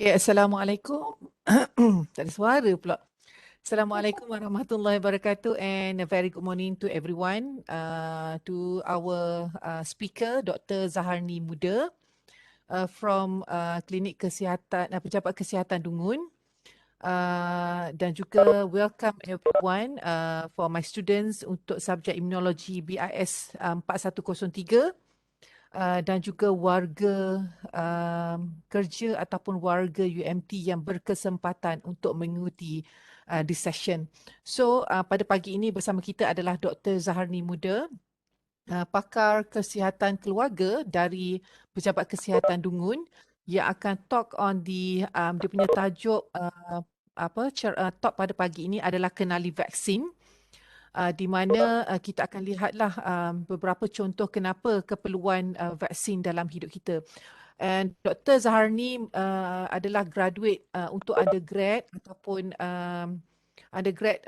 Okay, Assalamualaikum. Tak ada suara pula. Assalamualaikum warahmatullahi wabarakatuh and a very good morning to everyone, to our speaker, Dr. Zaharni Muda from Klinik Kesihatan, Pejabat Kesihatan Dungun. Dan juga welcome everyone for my students untuk subjek Immunology BIS 4103. Dan juga warga kerja ataupun warga UMT yang berkesempatan untuk mengikuti this session. So pada pagi ini bersama kita adalah Dr. Zaharni Muda, pakar kesihatan keluarga dari Pejabat Kesihatan Dungun yang akan talk on dia punya tajuk talk pada pagi ini adalah kenali vaksin. Di mana kita akan lihatlah beberapa contoh kenapa keperluan vaksin dalam hidup kita. And Dr. Zaharni adalah graduate untuk undergrad ataupun undergrad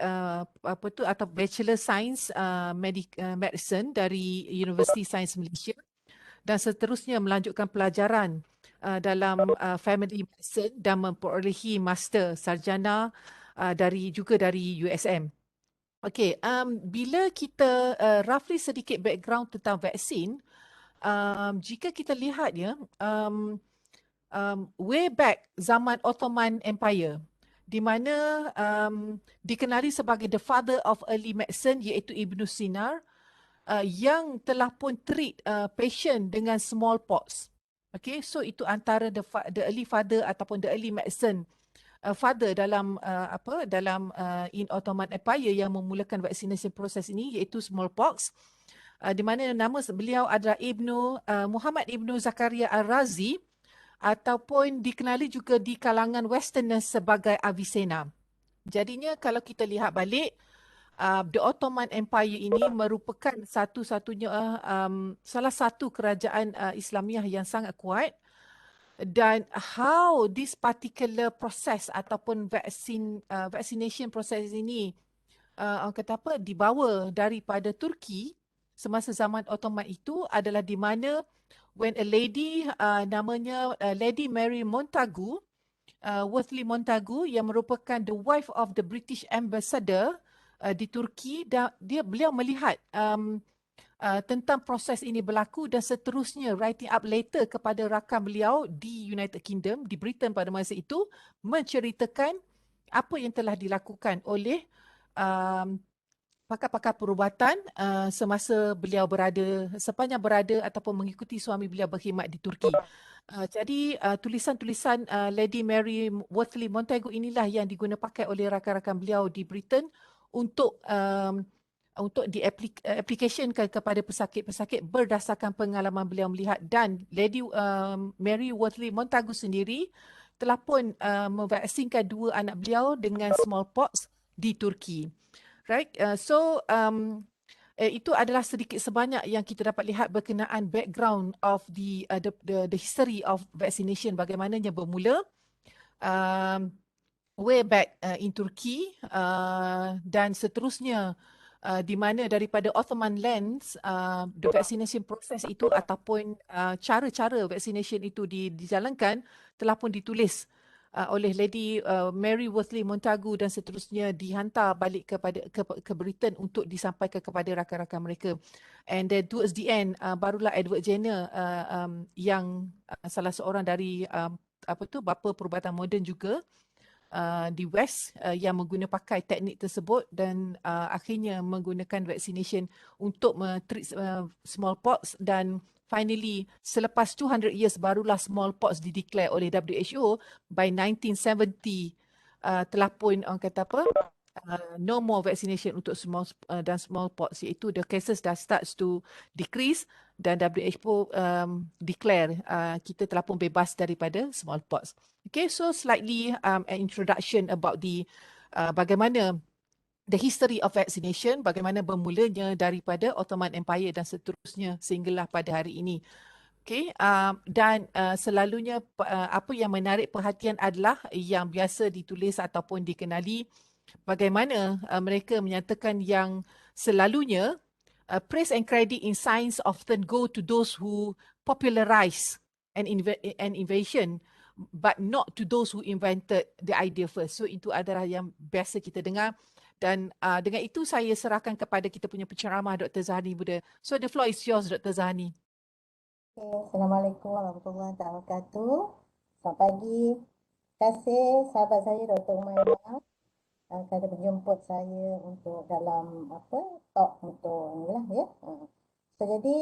atau Bachelor Science Medicine dari University Science Malaysia dan seterusnya melanjutkan pelajaran dalam Family Medicine dan memperolehi Master Sarjana dari USM. Okay, bila kita roughly sedikit background tentang vaksin, jika kita lihat ya, way back zaman Ottoman Empire, di mana dikenali sebagai the father of early medicine iaitu Ibn Sina, yang telah pun treat patient dengan smallpox. Okay, so itu antara the early father ataupun the early medicine father dalam in Ottoman Empire yang memulakan vaccination proses ini iaitu smallpox, di mana nama beliau adalah Muhammad Ibnu Zakaria Al-Razi ataupun dikenali juga di kalangan Westerners sebagai Avicenna. Jadinya kalau kita lihat balik, the Ottoman Empire ini merupakan salah satu kerajaan Islamiah yang sangat kuat. Dan how this particular process ataupun vaccination process ini orang kata apa, dibawa daripada Turki semasa zaman Ottoman itu adalah di mana when a lady namanya Lady Mary Montagu, Wortley Montagu yang merupakan the wife of the British ambassador di Turki, beliau melihat tentang proses ini berlaku dan seterusnya writing up letter kepada rakan beliau di United Kingdom, di Britain pada masa itu, menceritakan apa yang telah dilakukan oleh pakar-pakar perubatan semasa beliau sepanjang berada ataupun mengikuti suami beliau berkhidmat di Turki. Jadi tulisan-tulisan Lady Mary Wortley Montagu inilah yang diguna pakai oleh rakan-rakan beliau di Britain untuk diaplikasikan kepada pesakit-pesakit berdasarkan pengalaman beliau melihat, dan Lady Mary Wortley Montagu sendiri telah pun memvaksinkan 2 anak beliau dengan smallpox di Turki. Right, itu adalah sedikit sebanyak yang kita dapat lihat berkenaan background of the history of vaccination, bagaimananya bermula way back in Turki dan seterusnya di mana daripada Ottoman lands the vaccination process itu ataupun cara-cara vaccination itu dijalankan telah pun ditulis oleh Lady Mary Wortley Montagu dan seterusnya dihantar balik ke Britain untuk disampaikan kepada rakan-rakan mereka. And then towards the end barulah Edward Jenner yang salah seorang dari bapa perubatan moden juga di West yang mengguna pakai teknik tersebut dan akhirnya menggunakan vaccination untuk treat smallpox, dan finally selepas 200 years barulah smallpox dideclare oleh WHO. By 1970 telah pun orang kata apa, no more vaccination untuk smallpox, iaitu the cases dah starts to decrease dan WHO declare kita telah pun bebas daripada smallpox. Okay, so slightly an introduction about the bagaimana the history of vaccination, bagaimana bermulanya daripada Ottoman Empire dan seterusnya sehinggalah pada hari ini. Okay, dan selalunya apa yang menarik perhatian adalah yang biasa ditulis ataupun dikenali, bagaimana mereka menyatakan yang selalunya praise and credit in science often go to those who popularize an invasion, but not to those who invented the idea first. So itu adalah yang biasa kita dengar. Dan dengan itu saya serahkan kepada kita punya penceramah Dr. Zahani Buda. So the floor is yours, Dr. Zahani. Okay, Assalamualaikum warahmatullahi wabarakatuh. Selamat pagi. Terima kasih sahabat saya Dr. Umaymah kerana menjemput saya untuk dalam talk untuk ni lah ya. So jadi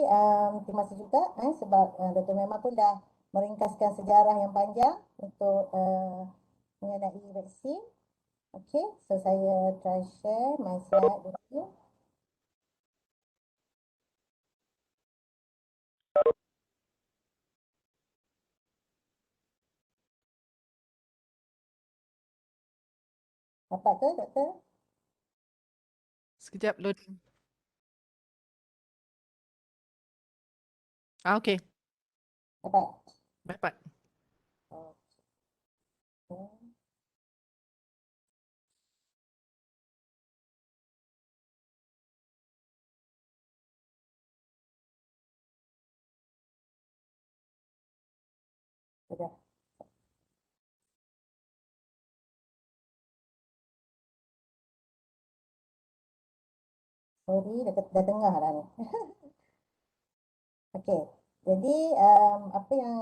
terima kasih juga sebab Dr. Umaymah pun dah meringkaskan sejarah yang panjang untuk mengenai vaksin. Okay, so saya try share my slide dulu. Dapat ke Doktor? Sekejap loading. Okay, Dapat. dapat. Okay. Sudah. Sorry, dah tengah dah ni. Okey, jadi apa yang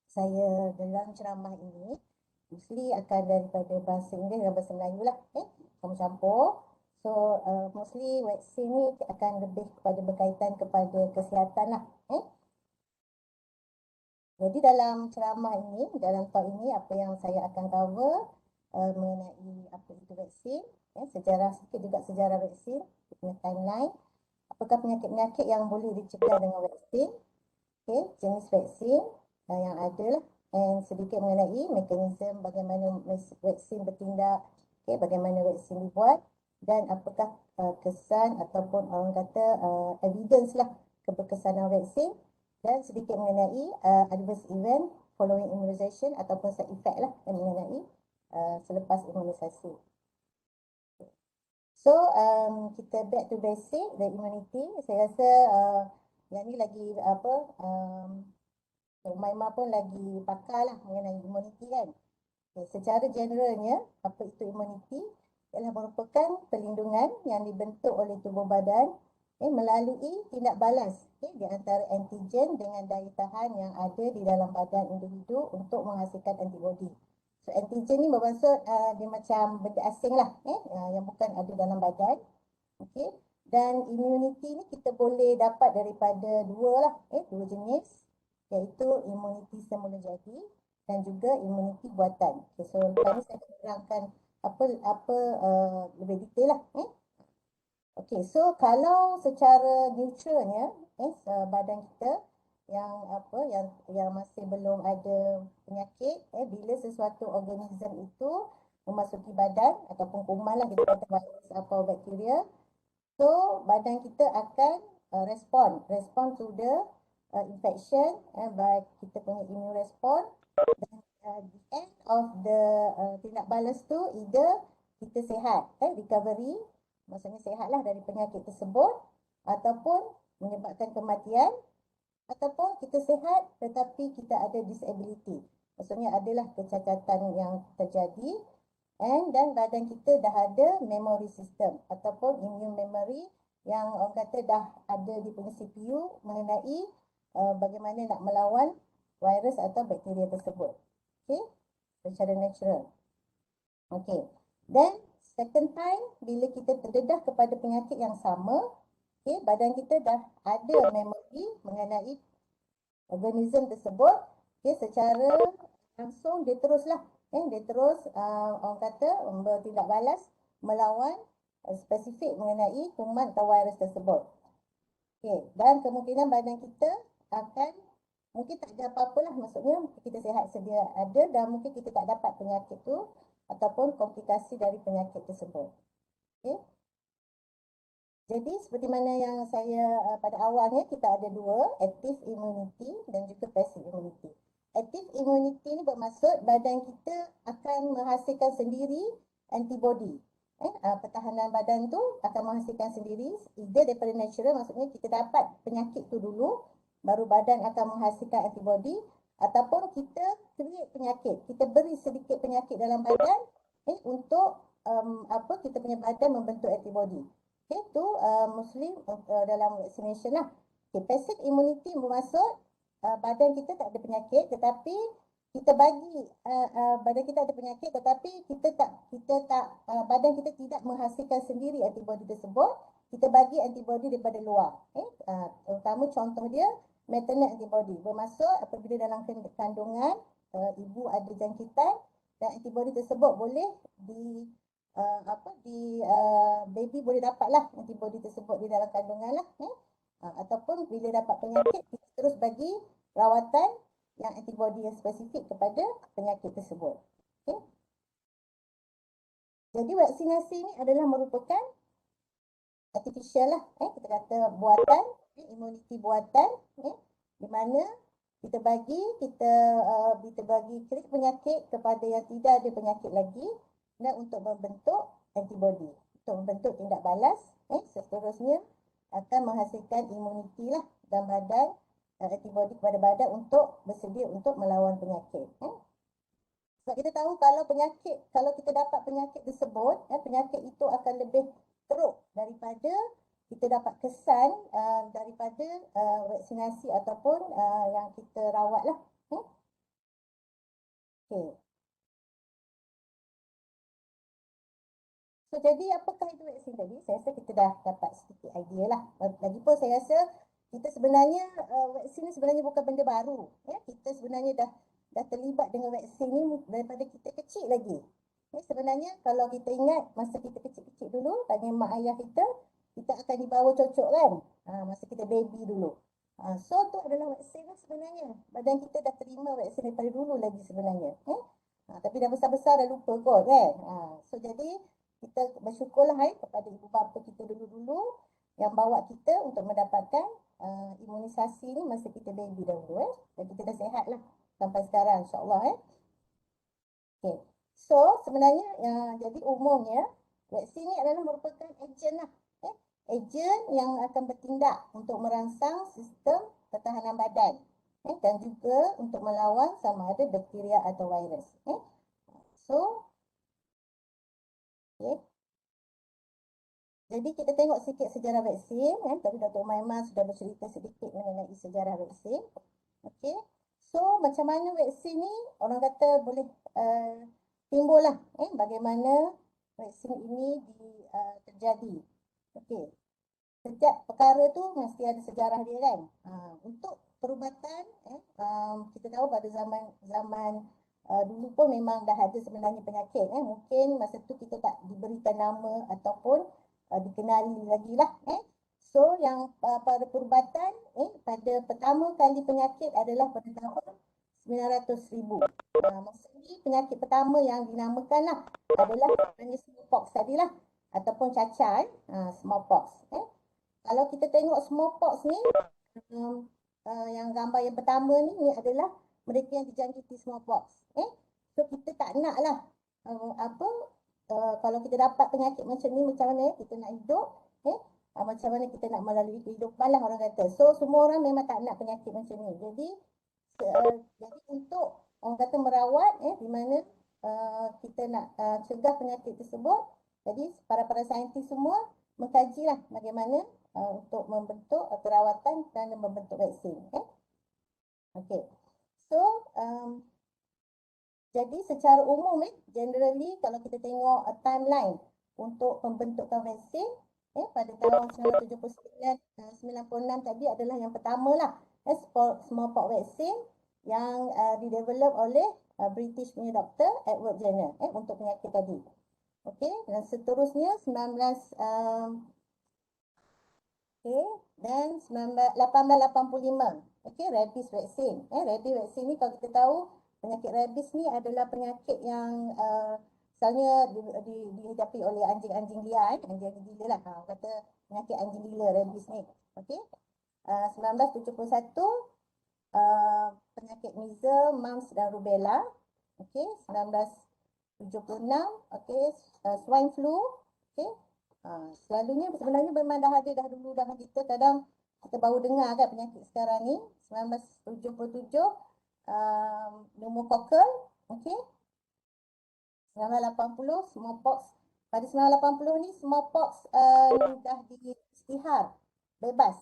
saya dalam ceramah ini mostly akan daripada bahasa Inggeris dan bahasa Melayu lah, campur-campur. So mostly vaksin ni akan lebih kepada berkaitan kepada kesihatan lah. Jadi dalam ceramah ini, dalam talk ini apa yang saya akan cover mengenai apa itu vaksin, sejarah sikit juga sejarah vaksin, punya timeline, apakah penyakit-penyakit yang boleh dicegah dengan vaksin, jenis vaksin yang ada lah, dan sedikit mengenai mekanisme bagaimana vaksin bertindak, bagaimana vaksin dibuat, dan apakah kesan ataupun orang kata evidence lah keberkesanan vaksin, dan sedikit mengenai adverse event following immunization ataupun side effect lah yang mengenai selepas imunisasi. So kita back to basic, the immunity. Saya rasa yang ni lagi Umaymah pun lagi pakar lah mengenai immunity kan. Secara generalnya, apa itu immunity? Ialah merupakan perlindungan yang dibentuk oleh tubuh badan melalui tindak balas di antara antigen dengan daya tahan yang ada di dalam badan individu untuk menghasilkan antibodi. So antigen ni bermaksud dia macam benda asing lah yang bukan ada dalam badan. Okay. Dan immunity ni kita boleh dapat daripada dua jenis, iaitu imuniti semula jadi dan juga imuniti buatan. Okay, so lepas ni saya akan terangkan apa lebih detail lah. Okey, so kalau secara neutralnya badan kita yang masih belum ada penyakit, bila sesuatu organism itu memasuki badan ataupun kuman lah, kita kata virus atau bakteria, so badan kita akan respond to the infection by kita punya immune response, dan the end of the tindak balas tu either kita sihat, recovery, maksudnya sihatlah dari penyakit tersebut, ataupun menyebabkan kematian, ataupun kita sihat tetapi kita ada disability, maksudnya adalah kecacatan yang terjadi, dan badan kita dah ada memory system ataupun immune memory yang orang kata dah ada di punya CPU mengenai bagaimana nak melawan virus atau bakteria tersebut. Okey, secara natural. Okey, then second time bila kita terdedah kepada penyakit yang sama, badan kita dah ada memory mengenai organism tersebut, secara langsung dia teruslah dia terus orang kata bertindak balas melawan spesifik mengenai kuman atau virus tersebut. Dan kemungkinan badan kita akan mungkin tak ada apa-apa lah, maksudnya kita sihat sedia ada dan mungkin kita tak dapat penyakit tu ataupun komplikasi dari penyakit tersebut. Jadi seperti mana yang saya pada awalnya, kita ada dua, active immunity dan juga passive immunity. Active immunity ni bermaksud badan kita akan menghasilkan sendiri antibody. Pertahanan badan tu akan menghasilkan sendiri, either daripada natural, maksudnya kita dapat penyakit tu dulu, baru badan akan menghasilkan antibody, ataupun kita create penyakit, kita beri sedikit penyakit dalam badan untuk kita punya badan membentuk antibody. Okey, tu Muslim dalam vaccination lah. Okay, passive immunity bermaksud badan kita tak ada penyakit, tetapi kita bagi badan kita ada penyakit, tetapi badan kita tidak menghasilkan sendiri antibody tersebut. Kita bagi antibody daripada luar. Terutama contoh dia maternal antibody. Bermaksud apabila dalam kandungan ibu ada jangkitan dan antibody tersebut boleh baby boleh dapatlah antibody tersebut di dalam kandungan lah. Ataupun bila dapat penyakit kita terus bagi rawatan yang antibody yang spesifik kepada penyakit tersebut. Okay. Jadi vaksinasi ini adalah merupakan artificial lah, kita kata buatan, imuniti buatan, di mana kita bagi create penyakit kepada yang tidak ada penyakit lagi dan untuk membentuk antibody, untuk membentuk tindak balas, seterusnya akan menghasilkan imuniti lah dalam badan, antibody kepada badan untuk bersedia untuk melawan penyakit. Sebab kita tahu kalau kita dapat penyakit tersebut, penyakit itu akan lebih teruk daripada kita dapat kesan daripada vaksinasi ataupun yang kita rawat lah. Okay. So, jadi apakah itu vaksin tadi? Saya rasa kita dah dapat sedikit idea lah. Lagipun saya rasa kita sebenarnya vaksin ni sebenarnya bukan benda baru. Kita sebenarnya dah terlibat dengan vaksin ni daripada kita kecil lagi. Sebenarnya kalau kita ingat masa kita kecil-kecil dulu, tanya mak ayah kita akan dibawa cocok kan? Masa kita baby dulu. So tu adalah vaksin lah sebenarnya. Badan kita dah terima vaksin daripada dulu lagi sebenarnya. Tapi dah besar-besar dah lupa kot kan? So jadi kita bersyukurlah kepada ibu bapa kita dulu-dulu yang bawa kita untuk mendapatkan imunisasi ni masa kita baby dahulu. Dan kita dah sihat lah sampai sekarang insyaAllah. Okay. So sebenarnya jadi umumnya vaksin ni adalah merupakan ejen lah. Ejen yang akan bertindak untuk merangsang sistem pertahanan badan dan juga untuk melawan sama ada bakteria atau virus. So okay. Jadi kita tengok sikit sejarah vaksin. Tadi Dr. Umaymah sudah bercerita sedikit mengenai sejarah vaksin. Okay. So macam mana vaksin ni orang kata boleh timbul lah. Bagaimana vaksin ini terjadi. Okey. Setiap perkara tu mesti ada sejarah dia kan. Untuk perubatan, kita tahu pada zaman dulu pun memang dah ada sebenarnya penyakit. Mungkin masa tu kita tak diberikan nama ataupun dikenali lagi lah. So yang pada perubatan, pada pertama kali penyakit adalah pada tahun 900,000. Masa ni penyakit pertama yang dinamakan lah adalah smallpox tadilah ataupun cacar, smallpox. Kalau kita tengok smallpox ni, yang gambar yang pertama ni adalah mereka yang dijangkiti smallpox. So kita tak nak lah kalau kita dapat penyakit macam ni, macam mana kita nak hidup, macam mana kita nak melalui kehidupan lah orang kata. So semua orang memang tak nak penyakit macam ni. Jadi untuk orang kata merawat, di mana kita nak cegah penyakit tersebut, jadi para saintis semua mengkajilah bagaimana untuk membentuk perawatan dan membentuk vaksin. Okay. So jadi secara umum generally kalau kita tengok timeline untuk pembentukan vaksin pada tahun 1996 tadi adalah yang pertama lah, smallpox vaksin yang didevelop oleh British punya doktor Edward Jenner untuk penyakit tadi. Okey, dan seterusnya 1885. Okey, rabies vaksin. Rabies vaksin ni kalau kita tahu penyakit rabies ni adalah penyakit yang misalnya dihidapi oleh anjing-anjing liar, anjing-anjing gila lah. Kata penyakit anjing gila rabies ni. Okey. 1971 penyakit measles, mumps dan rubella. Okey, 1976 okey, swine flu. Okey. Selalunya sebenarnya memang dah ada dah dulu dah kita kadang kita baru dengar kan penyakit sekarang ni. 1977 pneumococcal, okey. 1980 smallpox. Pada 1980 ni smallpox dah diisytihar bebas.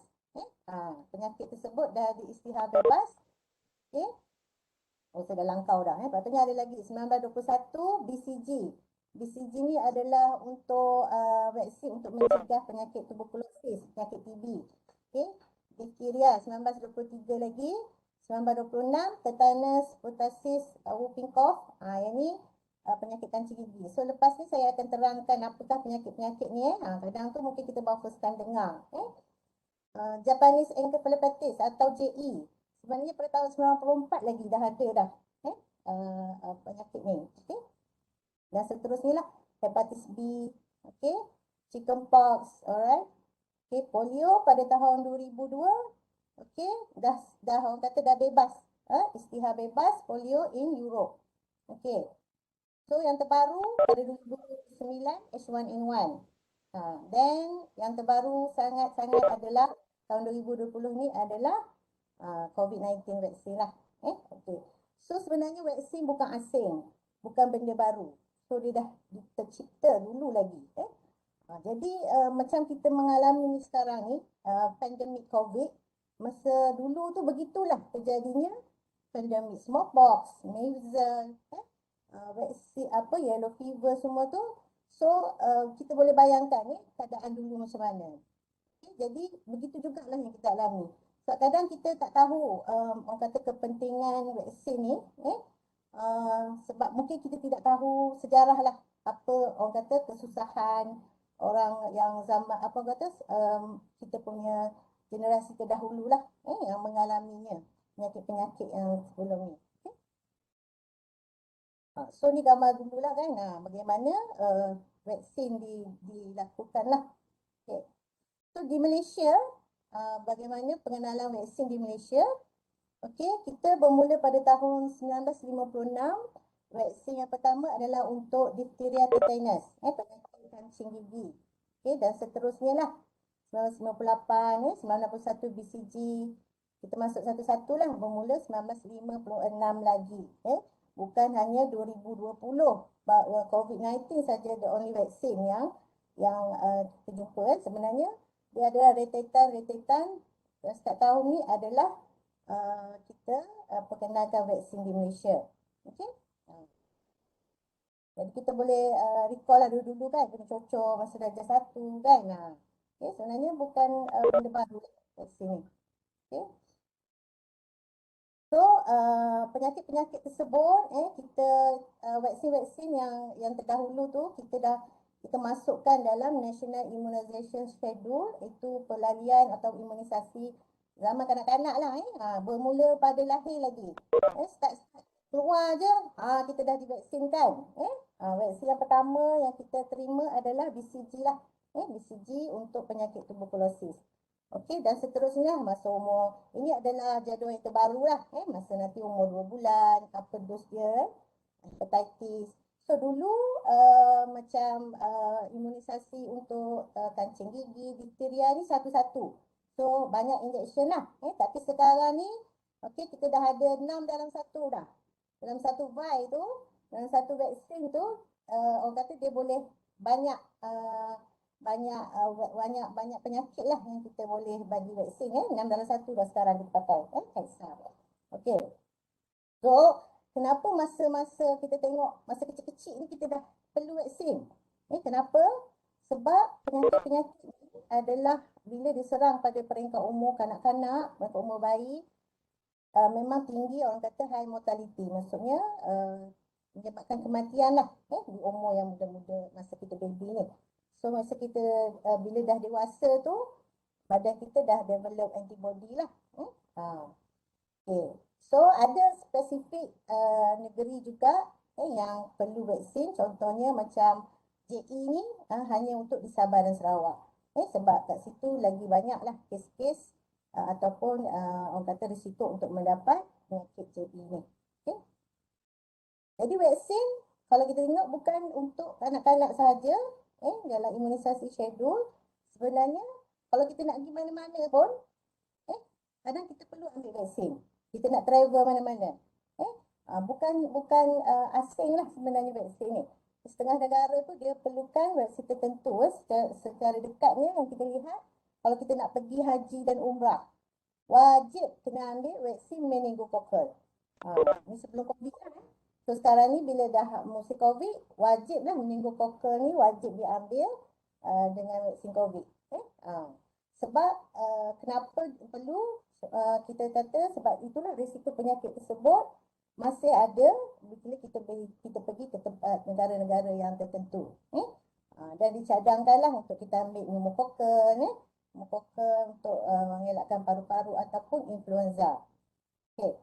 Penyakit tersebut dah diisytihar bebas. Okey. Oh, saya dah langkau dah. Patutnya ada lagi 1921 BCG. BCG ni adalah untuk vaksin untuk mencegah penyakit tuberkulosis, penyakit TB. Okey. Difteria 1923 lagi. 1926 tetanus, pertussis, whooping cough. Yang ni penyakit kancing gigi. So lepas ni saya akan terangkan apakah penyakit-penyakit ni. Kadang tu mungkin kita baru first time dengar. Japanese encephalitis atau JE. Sebenarnya pada tahun 94 lagi dah ada dah penyakit ni. Okay. Dan seterusnya lah hepatitis B, okay, chickenpox, alright. Okay, polio pada tahun 2002, okay, dah orang kata dah bebas, isytihar bebas polio in Europe. Okay. So yang terbaru pada 2009 H1N1. Then yang terbaru sangat-sangat adalah tahun 2020 ni adalah COVID-19 vaksin lah. Okay. So sebenarnya vaksin bukan asing, bukan benda baru. So dia dah tercipta dulu lagi. Jadi macam kita mengalami ni sekarang ni, pandemik COVID, masa dulu tu begitulah terjadinya pandemik smallpox, measles, vaksin yellow fever semua tu. So kita boleh bayangkan keadaan dulu macam mana. Jadi begitu jugalah yang kita alami. Sebab kadang kita tak tahu orang kata kepentingan vaksin ni, sebab mungkin kita tidak tahu sejarah lah, apa orang kata kesusahan orang yang zaman kita punya generasi terdahulu lah yang mengalaminya, penyakit-penyakit yang sebelum ni. Okay. So ni gambar dulu lah kan, bagaimana vaksin dilakukan lah. Okay. So di Malaysia, bagaimana pengenalan vaksin di Malaysia? Okey, kita bermula pada tahun 1956. Vaksin yang pertama adalah untuk difteria tetanus, penyakit kancing gigi. Okey, dan seterusnya lah. 1998, 1991 BCG. Kita masuk satu-satu lah, bermula 1956 lagi. Bukan hanya 2020. COVID-19 saja the only vaksin yang kita jumpa. Sebenarnya dia adalah retetan. Setiap tahun ni adalah kita perkenalkan vaksin di Malaysia. Okey. Jadi kita boleh recall lah dulu-dulu kan, kena cocok masa darjah 1 kan. Okay, sebenarnya bukan benda baru vaksin ni. Okay. So penyakit-penyakit tersebut kita vaksin-vaksin yang terdahulu tu kita masukkan dalam National Immunization Schedule, itu pelarian atau imunisasi zaman kanak-kanak lah. Bermula pada lahir lagi. Start keluar je, kita dah divaksinkan. Vaksin yang pertama yang kita terima adalah BCG lah. BCG untuk penyakit tuberkulosis. Okey, dan seterusnya masa umur, ini adalah jadual yang terbaru lah. Masa nanti umur 2 bulan, apa dos dia, hepatitis. So dulu macam imunisasi untuk kancing gigi, difteria ni satu-satu. So banyak injection lah. Tapi sekarang ni, okey, kita dah ada 6 dalam satu dah. Dalam satu vial tu, dalam satu vaksin tu, orang kata dia boleh banyak penyakit lah yang kita boleh bagi vaksin. 6 dalam satu dah sekarang kita pakai. Okey. So, kenapa masa-masa kita tengok, masa kecil-kecil ni kita dah perlu vaksin? Kenapa? Sebab penyakit-penyakit ni adalah bila diserang pada peringkat umur kanak-kanak, peringkat umur bayi, memang tinggi, orang kata high mortality. Maksudnya menyebabkan kematian lah di umur yang muda-muda masa kita baby ni. So masa kita bila dah dewasa tu, badan kita dah develop antibody lah. Okay. So ada spesifik negeri juga yang perlu vaksin. Contohnya macam JE ni hanya untuk di Sabah dan Sarawak. Sebab kat situ lagi banyak lah kes-kes ataupun orang kata risiko untuk mendapat penyakit JE ni. Okay. Jadi vaksin kalau kita tengok bukan untuk kanak-kanak sahaja. Dalam imunisasi schedule, sebenarnya kalau kita nak pergi mana-mana pun, kadang kita perlu ambil vaksin. Kita nak travel mana-mana. Asing lah sebenarnya vaksin ni. Setengah negara tu dia perlukan vaksin tertentu secara dekatnya yang kita lihat kalau kita nak pergi haji dan umrah wajib kena ambil vaksin meningococcal. Ni sebelum COVID kan. So sekarang ni bila dah musim COVID wajiblah meningococcal ni wajib diambil dengan vaksin COVID. Sebab kenapa perlu kita kata sebab itulah risiko penyakit tersebut masih ada bila kita pergi ke tempat negara-negara yang tertentu. Dan dicadangkanlah untuk kita ambil pneumococcal pneumococcal untuk mengelakkan paru-paru ataupun influenza. Okay.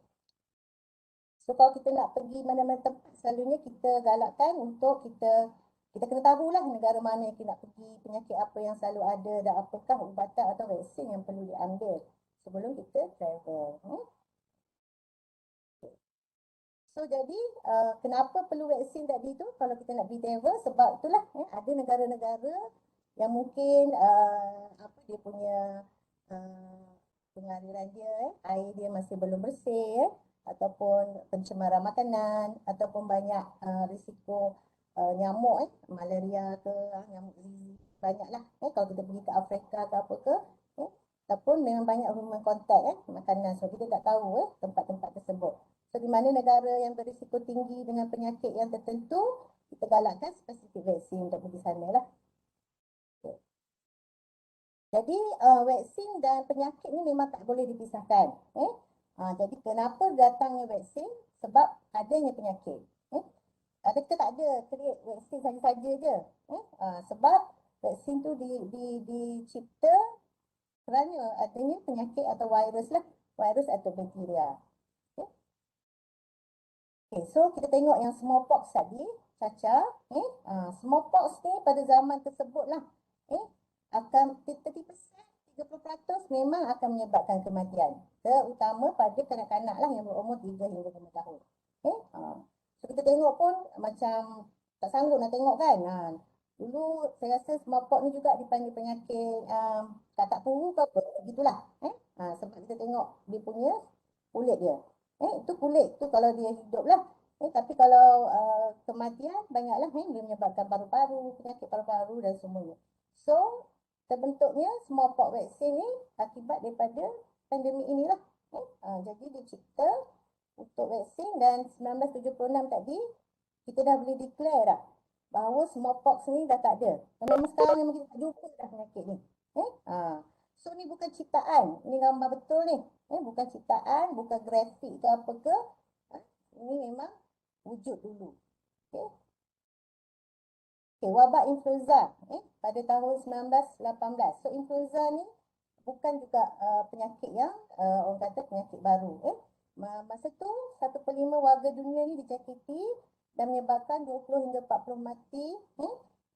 So kalau kita nak pergi mana-mana tempat selalunya kita galakkan untuk kita kena tahulah negara mana yang kita nak pergi, penyakit apa yang selalu ada dan apakah ubatan atau vaksin yang perlu diambil sebelum kita travel. So jadi kenapa perlu vaksin tadi tu kalau kita nak pergi travel? Sebab itulah ada negara-negara yang mungkin dia punya pengaliran dia air dia masih belum bersih ataupun pencemaran makanan ataupun banyak risiko nyamuk malaria ke nyamuk banyaklah kalau kita pergi ke Afrika ke apa ke ataupun memang banyak human contact makanan so kita tak tahu tempat-tempat tersebut. So di mana negara yang berisiko tinggi dengan penyakit yang tertentu kita galakkan spesifik vaksin untuk pergi sana lah. Okay. Jadi vaksin dan penyakit ni memang tak boleh dipisahkan. Jadi kenapa datangnya vaksin? Sebab adanya penyakit. Kita tak ada create vaksin saja-saja je. Sebab vaksin tu dicipta kerana adanya penyakit atau virus lah. Virus atau bakteria. Okay, so kita tengok yang smallpox tadi, Caca. Smallpox ni pada zaman tersebut lah. Akan 30%, 30% memang akan menyebabkan kematian. Terutama pada kanak-kanak lah yang berumur 3 hingga 5 tahun. So kita tengok pun macam tak sanggup nak tengok kan. Dulu saya rasa smallpox ni juga dipanggil penyakit katak puru ke apa. Begitulah. Sebab kita tengok dia punya kulit dia. Itu kulit tu kalau dia hidup lah. Tapi kalau kematian banyaklah dia menyebabkan paru-paru, penyakit paru-paru dan semuanya. So terbentuknya smallpox vaksin ni akibat daripada pandemik inilah. Jadi dicipta untuk vaksin dan 1976 tadi kita dah boleh declare dah bahawa smallpox ni dah tak ada. Dan memang sekarang memang kita tak jumpa dah penyakit ni. So ni bukan ciptaan, ni gambar betul ni. Bukan ciptaan, bukan grafik ke apa ke. Ini memang wujud dulu. Okay, wabak influenza pada tahun 1918. So influenza ni bukan juga penyakit yang orang kata penyakit baru. Masa tu 1/5 warga dunia ni dijangkiti dan menyebabkan 20 hingga 40 mati.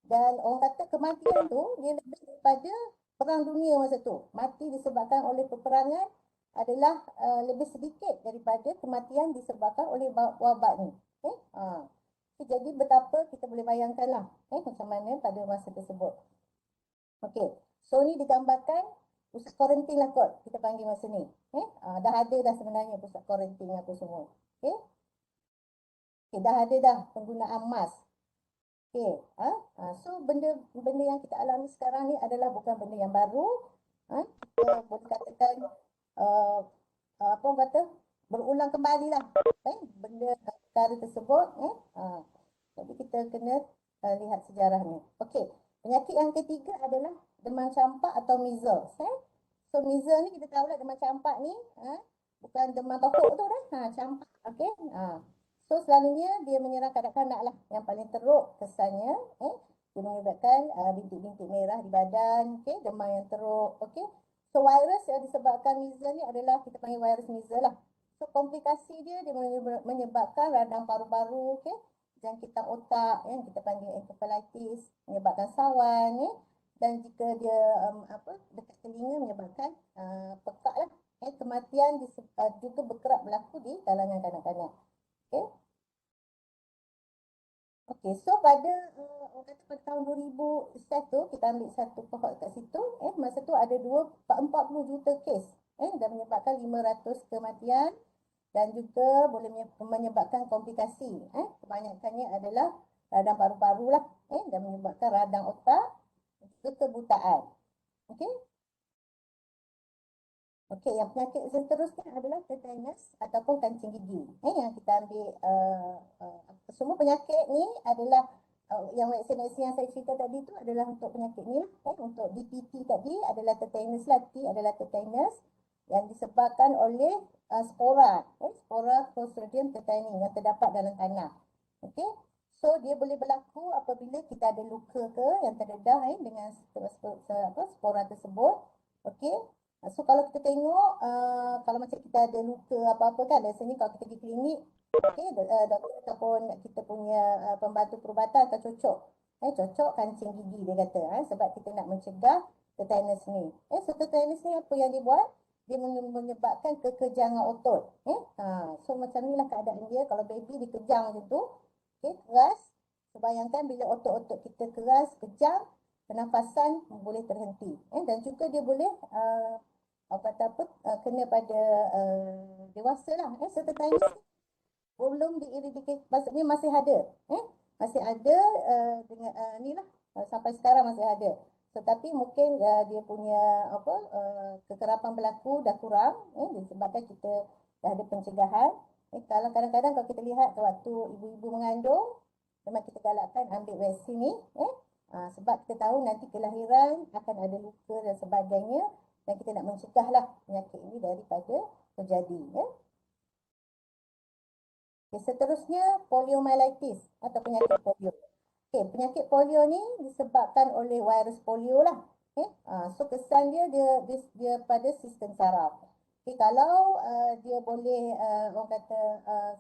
Dan orang kata kematian tu dia lebih daripada perang dunia masa tu. Mati disebabkan oleh peperangan adalah lebih sedikit daripada kematian disebabkan oleh wabak ni. Jadi betapa kita boleh bayangkanlah macam mana pada masa tersebut. Okey, so ni digambarkan pusat kuarantin lah kot kita panggil masa ni. Dah ada dah sebenarnya pusat kuarantin apa semua. Okey, dah ada dah penggunaan mask. Okey, so benda yang kita alami sekarang ni adalah bukan benda yang baru. Kita boleh katakan apa orang kata berulang kembali lah benda perkara tersebut. Jadi kita kena lihat sejarahnya. Okey, penyakit yang ketiga adalah demam campak atau measles. So measles ni kita tahu lah demam campak ni bukan demam tokok tu dah, campak. Okey. So selalunya dia menyerang kanak-kanak lah yang paling teruk kesannya. Dia menyebabkan bintik-bintik merah di badan, demam yang teruk. Okey. So virus yang disebabkan measles ni adalah kita panggil virus measles lah. So komplikasi dia menyebabkan radang paru-paru, jangkitan otak yang kita panggil encephalitis, menyebabkan sawan dan jika dia dekat telinga menyebabkan pekak lah. Kematian juga berkerap berlaku di kalangan kanak-kanak. Okey, so pada orang kata pada tahun 2001 kita ambil satu cohort kat situ, masa tu ada 40 juta kes dan menyebabkan 500 kematian dan juga boleh menyebabkan komplikasi. Kebanyakannya adalah radang paru-paru lah, dan menyebabkan radang otak, kebutaan. Okey. Okey, yang penyakit seterusnya adalah tetanus ataupun kancing gigi. Yang kita ambil semua penyakit ni adalah yang vaksin-vaksin yang saya cerita tadi tu adalah untuk penyakit ni lah. Untuk DPT tadi adalah tetanus lah. T adalah tetanus yang disebabkan oleh spora. Spora Clostridium tetani yang terdapat dalam tanah. Okey. So dia boleh berlaku apabila kita ada luka ke yang terdedah dengan spora tersebut. Okey. So kalau kita tengok kalau macam kita ada luka apa-apa kan, biasanya kalau kita pergi klinik, okey, doktor ataupun kita punya pembantu perubatan akan cocok kancing gigi dia kata, sebab kita nak mencegah tetanus ni. So tetanus ni apa yang dibuat? Dia menyebabkan kekejangan otot. So macam inilah keadaan dia kalau baby dikejang macam tu, keras. So bayangkan bila otot-otot kita keras, kejang, pernafasan boleh terhenti. Dan juga dia boleh kena pada dewasa lah. So tetanus belum dieradicate, maksudnya masih ada. Masih ada dengan ni lah, sampai sekarang masih ada. Tetapi mungkin dia punya kekerapan berlaku dah kurang, disebabkan kita dah ada pencegahan. Kalau kadang-kadang kalau kita lihat waktu ibu-ibu mengandung, memang kita galakkan ambil vaksin ni, sebab kita tahu nanti kelahiran akan ada luka dan sebagainya, dan kita nak mencegahlah penyakit ini daripada terjadi. Seterusnya poliomyelitis atau penyakit polio. Penyakit polio ni disebabkan oleh virus polio lah. So kesan dia pada sistem saraf. Kalau dia boleh orang kata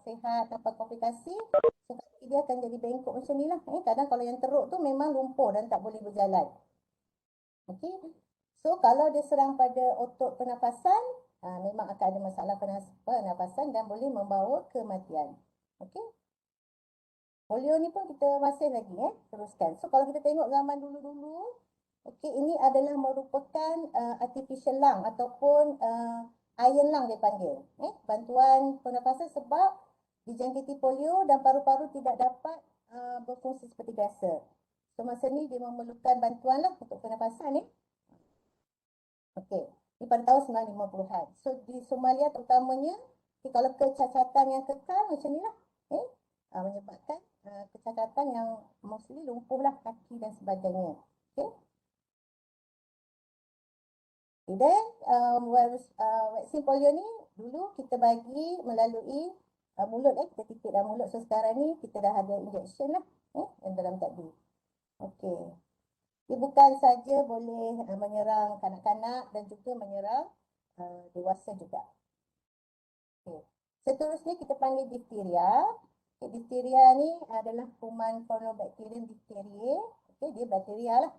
sihat tanpa komplikasi, so dia akan jadi bengkok macam ni lah. Kadang kalau yang teruk tu memang lumpuh dan tak boleh berjalan. Okey. So kalau dia serang pada otot pernafasan, memang akan ada masalah pernafasan dan boleh membawa kematian. Okey. Polio ni pun kita masih lagi teruskan. So kalau kita tengok zaman dulu-dulu, okey, ini adalah merupakan artificial lung ataupun iron lung dia panggil. Bantuan pernafasan sebab dijangkiti polio dan paru-paru tidak dapat berfungsi seperti biasa. So masa ni dia memerlukan bantuan lah untuk pernafasan ni. Okey, ini pada tahun 1950-an. So di Somalia terutamanya, kalau kecacatan yang kekal macam ni lah, menyebabkan kecacatan yang mostly lumpuh lah kaki dan sebagainya. Okey. Dan vaksin polio ni dulu kita bagi melalui mulut, kita titik dalam mulut. So sekarang ni kita dah ada injection lah yang dalam tadi. Okey. Dia bukan saja boleh menyerang kanak-kanak dan juga menyerang dewasa juga. Okay. Seterusnya kita panggil difteria. Difteria ni adalah kuman Corynebacterium diphtheriae. Dia bakteria lah.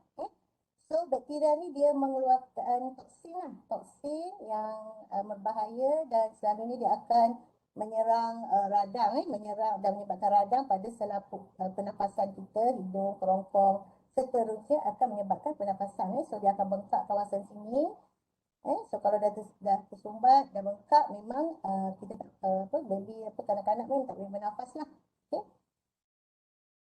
So bakteria ni dia mengeluarkan toksin lah. Toksin yang berbahaya dan selalunya dia akan menyerang radang, menyerang dan menyebabkan radang pada selaput pernafasan kita, hidung, kerongkong. Seterusnya akan menyebabkan pernafasan. So dia akan bengkak kawasan sini. So kalau dah tersumbat, dah bengkak, memang kita tak baby kanak-kanak pun tak boleh bernafas lah.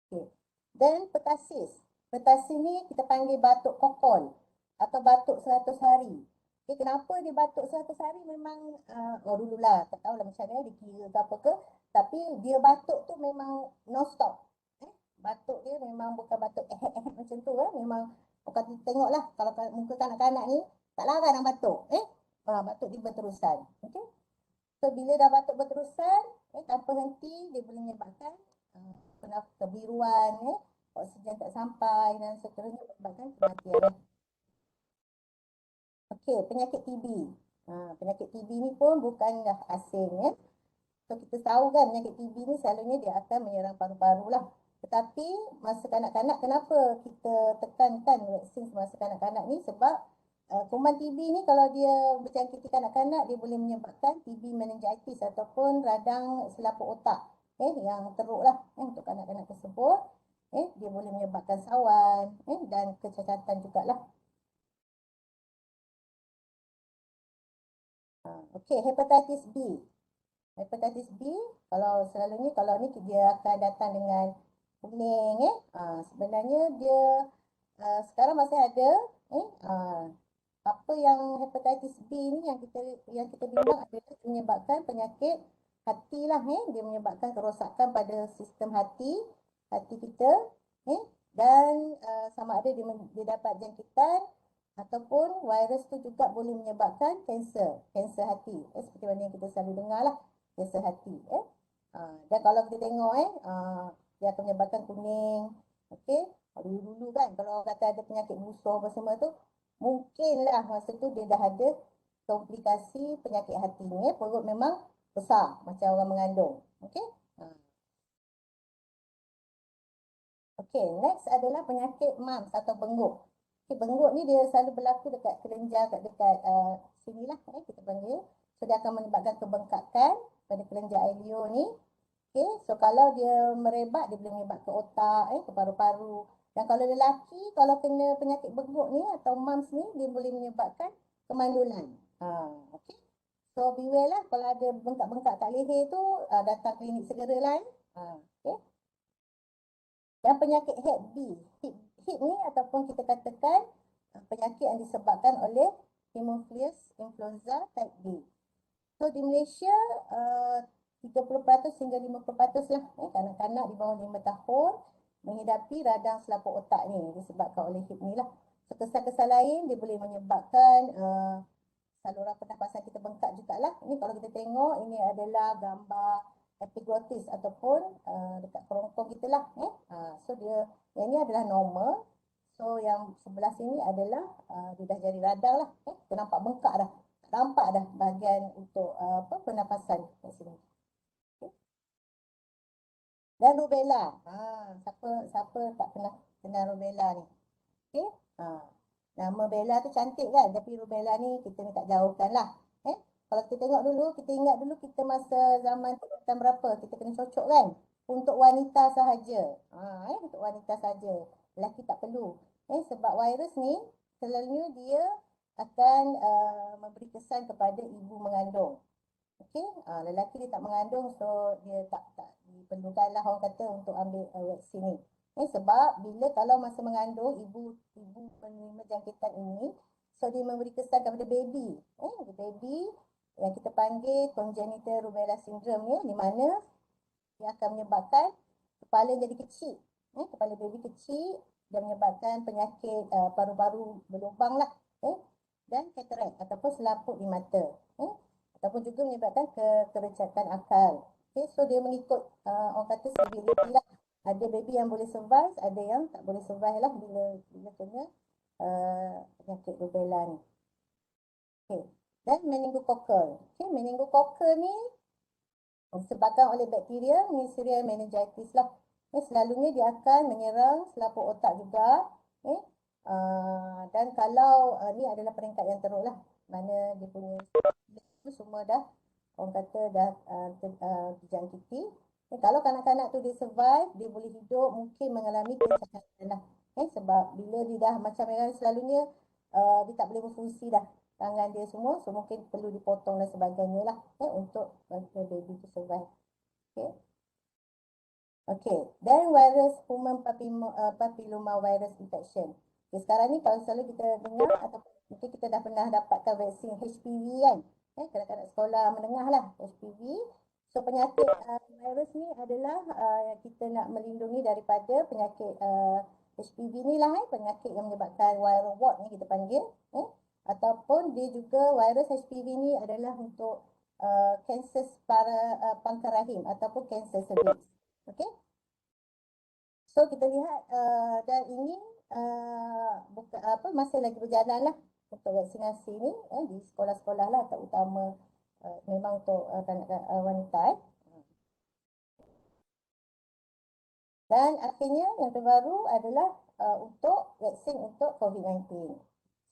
Okay. Dan pertasis. Pertasis ni kita panggil batuk kokol atau batuk 100 hari. Kenapa dia batuk 100 hari? Memang dululah tak tahulah macam mana dikira ke apa ke, tapi dia batuk tu memang non-stop. Batuk dia memang bukan batuk macam tu memang bukan tengoklah kalau muka kanak-kanak ni tak larang nak batuk. Batuk dia berterusan. Okey. So bila dah batuk berterusan, tanpa henti dia boleh menyebabkan kebiruan, oksigen tak sampai dan seterusnya menyebabkan kematian. Okey, penyakit TB. Penyakit TB ni pun bukanlah asing. So kita tahu kan penyakit TB ni selalunya dia akan menyerang paru-paru lah. Tetapi masa kanak-kanak, kenapa kita tekankan vaksin semasa kanak-kanak ni? Sebab kuman TB ni kalau dia berjangkiti kanak-kanak, dia boleh menyebabkan TB meningitis ataupun radang selaput otak yang teruk lah untuk kanak-kanak tersebut. Dia boleh menyebabkan sawan dan kecacatan jugalah. Okey, hepatitis B. Hepatitis B, kalau selalunya kalau ni dia akan datang dengan kuning sebenarnya dia sekarang masih ada apa yang hepatitis B ni yang kita bimbang adalah menyebabkan penyakit hati lah dia menyebabkan kerosakan pada sistem hati kita dan sama ada dia dapat jangkitan ataupun virus tu juga boleh menyebabkan kanser hati seperti mana yang kita selalu dengar lah kanser hati dan kalau kita tengok dia akan menyebabkan kuning okey dulu-dulu kan kalau orang kata ada penyakit busuk apa semua tu mungkinlah masa tu dia dah ada komplikasi penyakit hati ni perut memang besar macam orang mengandung okey okey next adalah penyakit mumps atau bengguk. Okay, bengguk ni dia selalu berlaku dekat kelenjar dekat sini lah kita panggil. So dia akan menyebabkan kebengkakan pada kelenjar ilio ni. Okay, so kalau dia merebak dia boleh menyebabkan otak, ke paru-paru. Dan kalau lelaki kalau kena penyakit bengguk ni atau mumps ni dia boleh menyebabkan kemandulan. Okay. So beware lah kalau ada bengkak-bengkak kat leher tu datang klinik segeralah. Okay. Dan penyakit Hep B. Hep ni ataupun kita katakan penyakit yang disebabkan oleh Haemophilus influenza type B. So di Malaysia 30% hingga 50% lah kanak-kanak di bawah 5 tahun menghidapi radang selaput otak ni disebabkan oleh Hep ni lah. So kesal-kesal lain dia boleh menyebabkan saluran pernafasan kita bengkak jugalah. Ini kalau kita tengok ini adalah gambar epiglottis ataupun dekat kerongkong kita lah. So yang ni adalah normal. So yang sebelah sini adalah dia dah jadi radang lah. Kita nampak bengkak dah. Nampak dah bahagian untuk pernafasan kat sini. Okay. Dan rubella. Siapa tak pernah kenal rubella ni? Okay. Nama Bella tu cantik kan, tapi rubella ni kita ni tak jauhkan lah. Kalau kita tengok dulu, kita ingat dulu kita masa zaman tingkatan berapa, kita kena cocok kan? Untuk wanita sahaja. Untuk wanita sahaja. Lelaki tak perlu. Sebab virus ni, selalunya dia akan memberi kesan kepada ibu mengandung. Okey, lelaki dia tak mengandung, so dia tak diperlukan lah orang kata untuk ambil vaksin ni. Sebab bila kalau masa mengandung ibu menerima jangkitan ini, so dia memberi kesan kepada baby. Baby yang kita panggil congenital rubella syndrome ni, di mana dia akan menyebabkan kepala jadi kecil. Kepala baby kecil dan menyebabkan penyakit paru-paru berlubang lah. Dan katarak ataupun selaput di mata. Ataupun juga menyebabkan kerecatan akal. So dia mengikut orang kata severity lah. Ada baby yang boleh survive, ada yang tak boleh survive lah bila kena penyakit rubella ni. Dan meningococcal. Meningococcal ni disebabkan oleh bakteria Neisseria meningitis lah. Selalunya dia akan menyerang selaput otak juga. Dan kalau ni adalah peringkat yang teruk lah. Mana dia punya semua dah orang kata dah dijangkiti. Kalau kanak-kanak tu dia survive, dia boleh hidup, mungkin mengalami kecacatan lah. Sebab bila dia dah macam yang selalunya dia tak boleh berfungsi dah tangan dia semua, so mungkin perlu dipotong dan sebagainya lah untuk baby tu survive. Okay. Dan virus human papilloma virus infection. Sekarang ni kalau selalu kita dengar atau mungkin kita dah pernah dapatkan vaksin HPV kan. Kanak-kanak sekolah menengah lah HPV. So penyakit virus ni adalah kita nak melindungi daripada penyakit HPV ni lah penyakit yang menyebabkan viral wart ni kita panggil. Ataupun dia juga virus HPV ni adalah untuk kanser pangkal rahim ataupun kanser cervix. Okay. So kita lihat dan ini masih lagi berjalan lah untuk vaksinasi ni di sekolah-sekolah lah terutama memang untuk wanita. Dan akhirnya yang terbaru adalah untuk vaksin untuk COVID-19.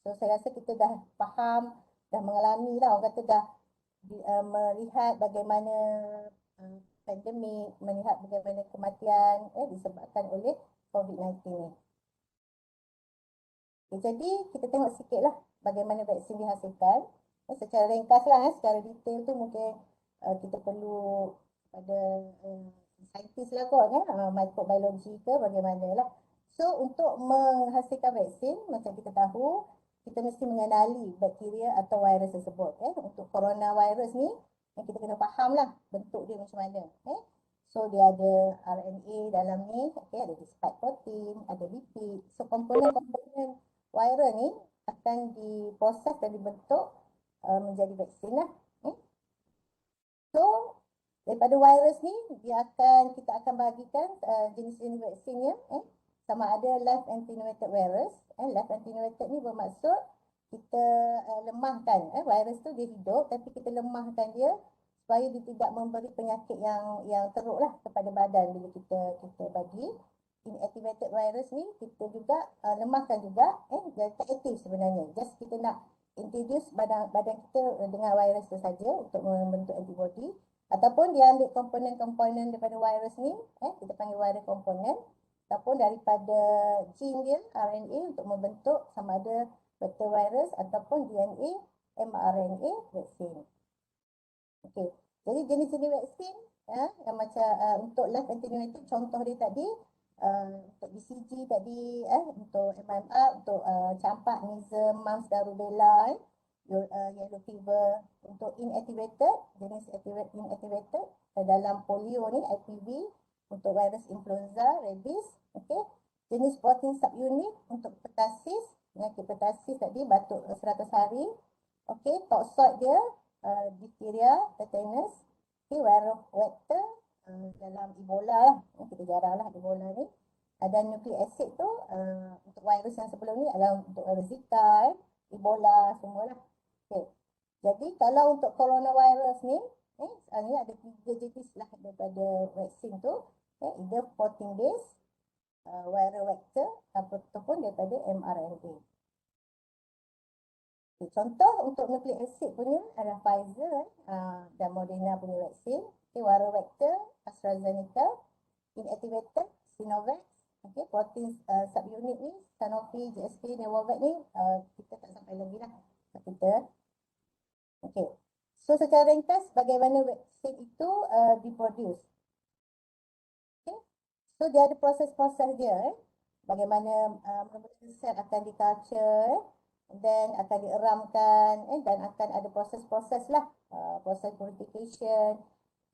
So saya rasa kita dah faham, dah mengalami lah, orang kata dah melihat bagaimana pandemik, melihat bagaimana kematian disebabkan oleh COVID-19 ni. Jadi kita tengok sikit lah bagaimana vaksin dihasilkan. Secara ringkas lah, secara detail tu mungkin kita perlu pada saintis lah kot kan, microbiologi ke bagaimana lah. So untuk menghasilkan vaksin, macam kita tahu, kita mesti mengenali bakteria atau virus tersebut. Untuk coronavirus ni, yang kita kena faham lah bentuk dia macam mana. So dia ada RNA dalam ni, ada spike protein, ada lipid. So komponen-komponen viral ni akan diproses dan dibentuk menjadi vaksin lah. So daripada virus ni kita akan bahagikan jenis-jenis vaksinnya, sama ada live attenuated virus. Live attenuated ni bermaksud kita lemahkan virus tu, dia hidup tapi kita lemahkan dia supaya dia tidak memberi penyakit yang teruk lah kepada badan. Bila kita bagi inactivated virus ni, kita juga lemahkan juga, dia tak aktif sebenarnya, just kita nak introduce badan kita dengan virus tu saja untuk membentuk antibody. Ataupun dia ambil komponen-komponen daripada virus ni, kita panggil viral komponen, ataupun daripada gene dia, RNA, untuk membentuk sama ada vector virus ataupun DNA, mRNA vaksin. Okey, jadi jenis-jenis vaksin yang macam untuk live attenuated, contoh dia tadi, untuk BCG tadi, untuk MMR, untuk campak, measles, mumps dan rubella, yellow fever. Untuk inactivated, jenis inactivated dalam polio ni, IPV, untuk virus influenza, rabies. Okey, jenis protein subunit untuk pertussis, penyakit pertussis tadi, batuk 100 hari. Okey, toxoid dia, diphtheria, tetanus. Okey, viral vector dalam Ebola lah, kita jarang lah Ebola ni. Dan nucleic acid tu untuk virus yang sebelum ni adalah untuk Zika, Ebola, semualah. Okey, jadi kalau untuk coronavirus ni, ni ada 3 jenis lah daripada vaksin tu, either protein base, viral vector, ataupun daripada mRNA. Okay, contoh untuk nucleic acid punya adalah Pfizer dan Moderna punya vaksin. Okay, viral vector AstraZeneca, inactivated Sinovac. Okay, protein subunit ni Sanofi, GSK, Novavax ni kita tak sampai lagi lah kita. Okay, so secara ringkas bagaimana vaksin itu diproduce. Okay, so dia ada proses-proses dia. Bagaimana mula-mula sel akan di-culture, then akan dieramkan, dan akan ada proses-proses lah, proses purification,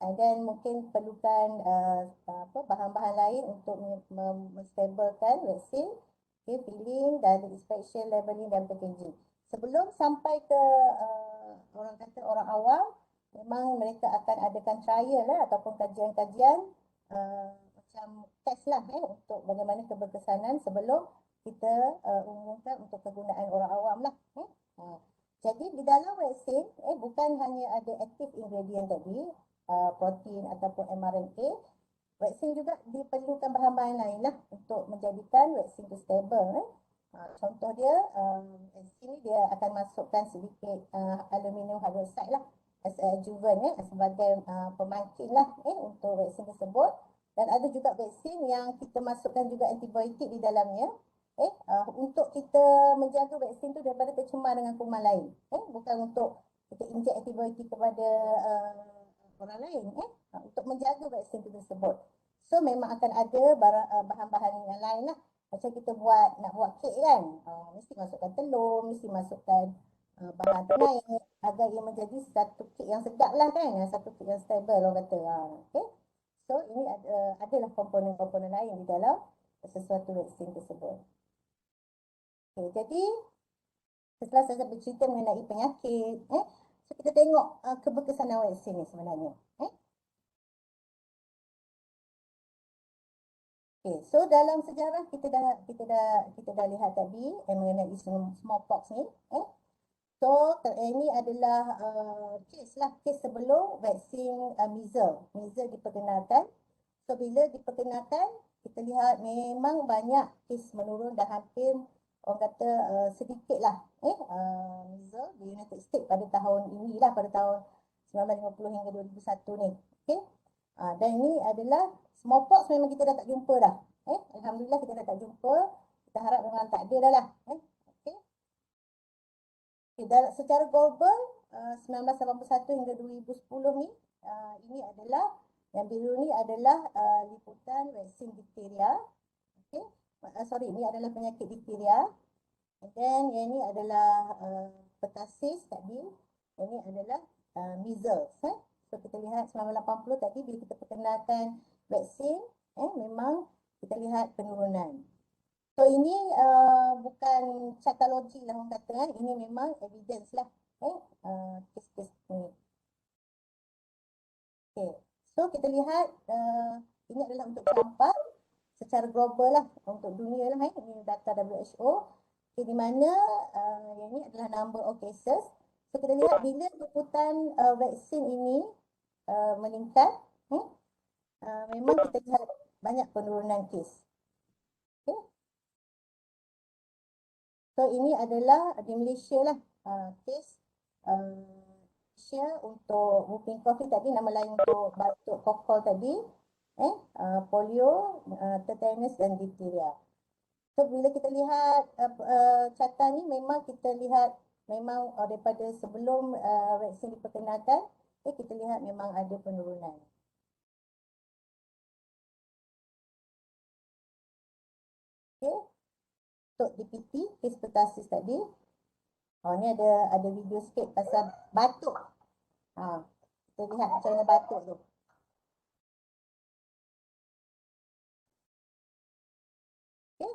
and then mungkin perlukan bahan-bahan lain untuk menstabilkan vaksin, filling dan inspection, labeling dan packaging. Sebelum sampai ke orang kata orang awam, memang mereka akan adakan trial lah, ataupun kajian-kajian macam test lah untuk bagaimana keberkesanan sebelum kita umumkan untuk kegunaan orang awam lah. Jadi di dalam vaksin bukan hanya ada active ingredient tadi, protein ataupun mRNA, vaksin juga diperlukan bahan-bahan lain lah untuk menjadikan vaksin itu stable. Contoh dia, sini dia akan masukkan sedikit aluminium hydroxide lah as a adjuvant, sebagai pemangkin lah untuk vaksin tersebut. Dan ada juga vaksin yang kita masukkan juga antibiotik di dalamnya, untuk kita menjaga vaksin tu daripada tercemar dengan kuman lain, bukan untuk kita injek antibiotik kepada orang lain, untuk menjaga vaksin tu tersebut. So memang akan ada bahan-bahan yang lain lah. Macam kita nak buat kek kan, mesti masukkan telur, mesti masukkan bahan pengair agar ia menjadi satu kek yang sedap lah kan, satu kek yang stable orang kata. Okay? So ini adalah komponen-komponen lain di dalam sesuatu vaksin tersebut. Okay, jadi setelah saya bercerita mengenai penyakit, so kita tengok keberkesanan vaksin ni sebenarnya. Okay, so dalam sejarah kita dah lihat tadi mengenai smallpox ni. So ini adalah kes sebelum vaksin measles. Measles diperkenalkan. So bila diperkenalkan, kita lihat memang banyak kes menurun dan hampir orang kata sedikit lah measles di United States pada tahun inilah, pada tahun 1950 hingga 2001 ni. Okay? Dan ini adalah smallpox, memang kita dah tak jumpa dah. Alhamdulillah kita dah tak jumpa. Kita harap memang tak ada dah lah. Okay. Secara global 1981 hingga 2010 ni Ini adalah, yang biru ni adalah liputan vaksin difteria. Okay. Ini adalah penyakit difteria. And then yang ni adalah pertussis tadi. Yang ni adalah measles. So kita lihat 1980 tadi bila kita perkenalkan vaksin, memang kita lihat penurunan. So ini bukan chatology lah orang kata, ini memang evidence lah. Kes-kes ni. Okay. So kita lihat ini adalah untuk campak secara global lah, untuk dunia lah. Ini data WHO. Okay, di mana yang ini adalah number of cases. So kita lihat bila liputan vaksin ini meningkat, memang kita lihat banyak penurunan kes. Okay. So ini adalah di Malaysia lah, kes Malaysia untuk whooping cough tadi, nama lain untuk batuk kokol tadi, polio, tetanus dan difteria. So bila kita lihat catatan ni, memang kita lihat memang daripada sebelum vaksin diperkenalkan, kita lihat memang ada penurunan. Okay. Untuk DPT, kes pertussis tadi. Ni ada video sikit pasal batuk. Kita lihat macam mana batuk tu. Okay.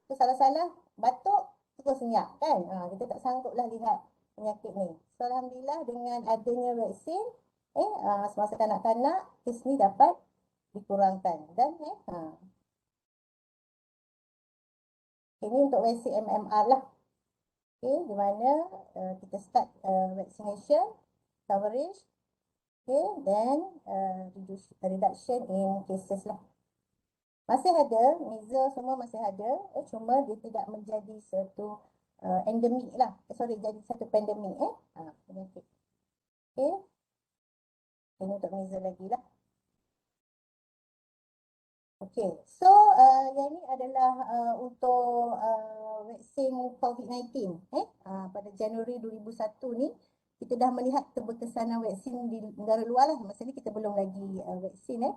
So salah-salah batuk terus senyap kan. Kita tak sanggup lah lihat penyakit ni. So alhamdulillah dengan adanya vaksin, semasa kanak-kanak kes ni dapat dikurangkan. Dan ini untuk vaksin MMR lah. Okay, di mana kita start vaccination coverage, okay, then reduction in cases lah. Masih ada, measles semua masih ada, cuma dia tidak menjadi satu endemik lah. Jadi satu pandemik penyakit. Okay. Ini untuk measles lagi lah. Okay, so yang ini adalah untuk vaksin COVID-19. Pada Januari 2001 ni, kita dah melihat keberkesanan vaksin di negara luar lah. Masa ni kita belum lagi vaksin.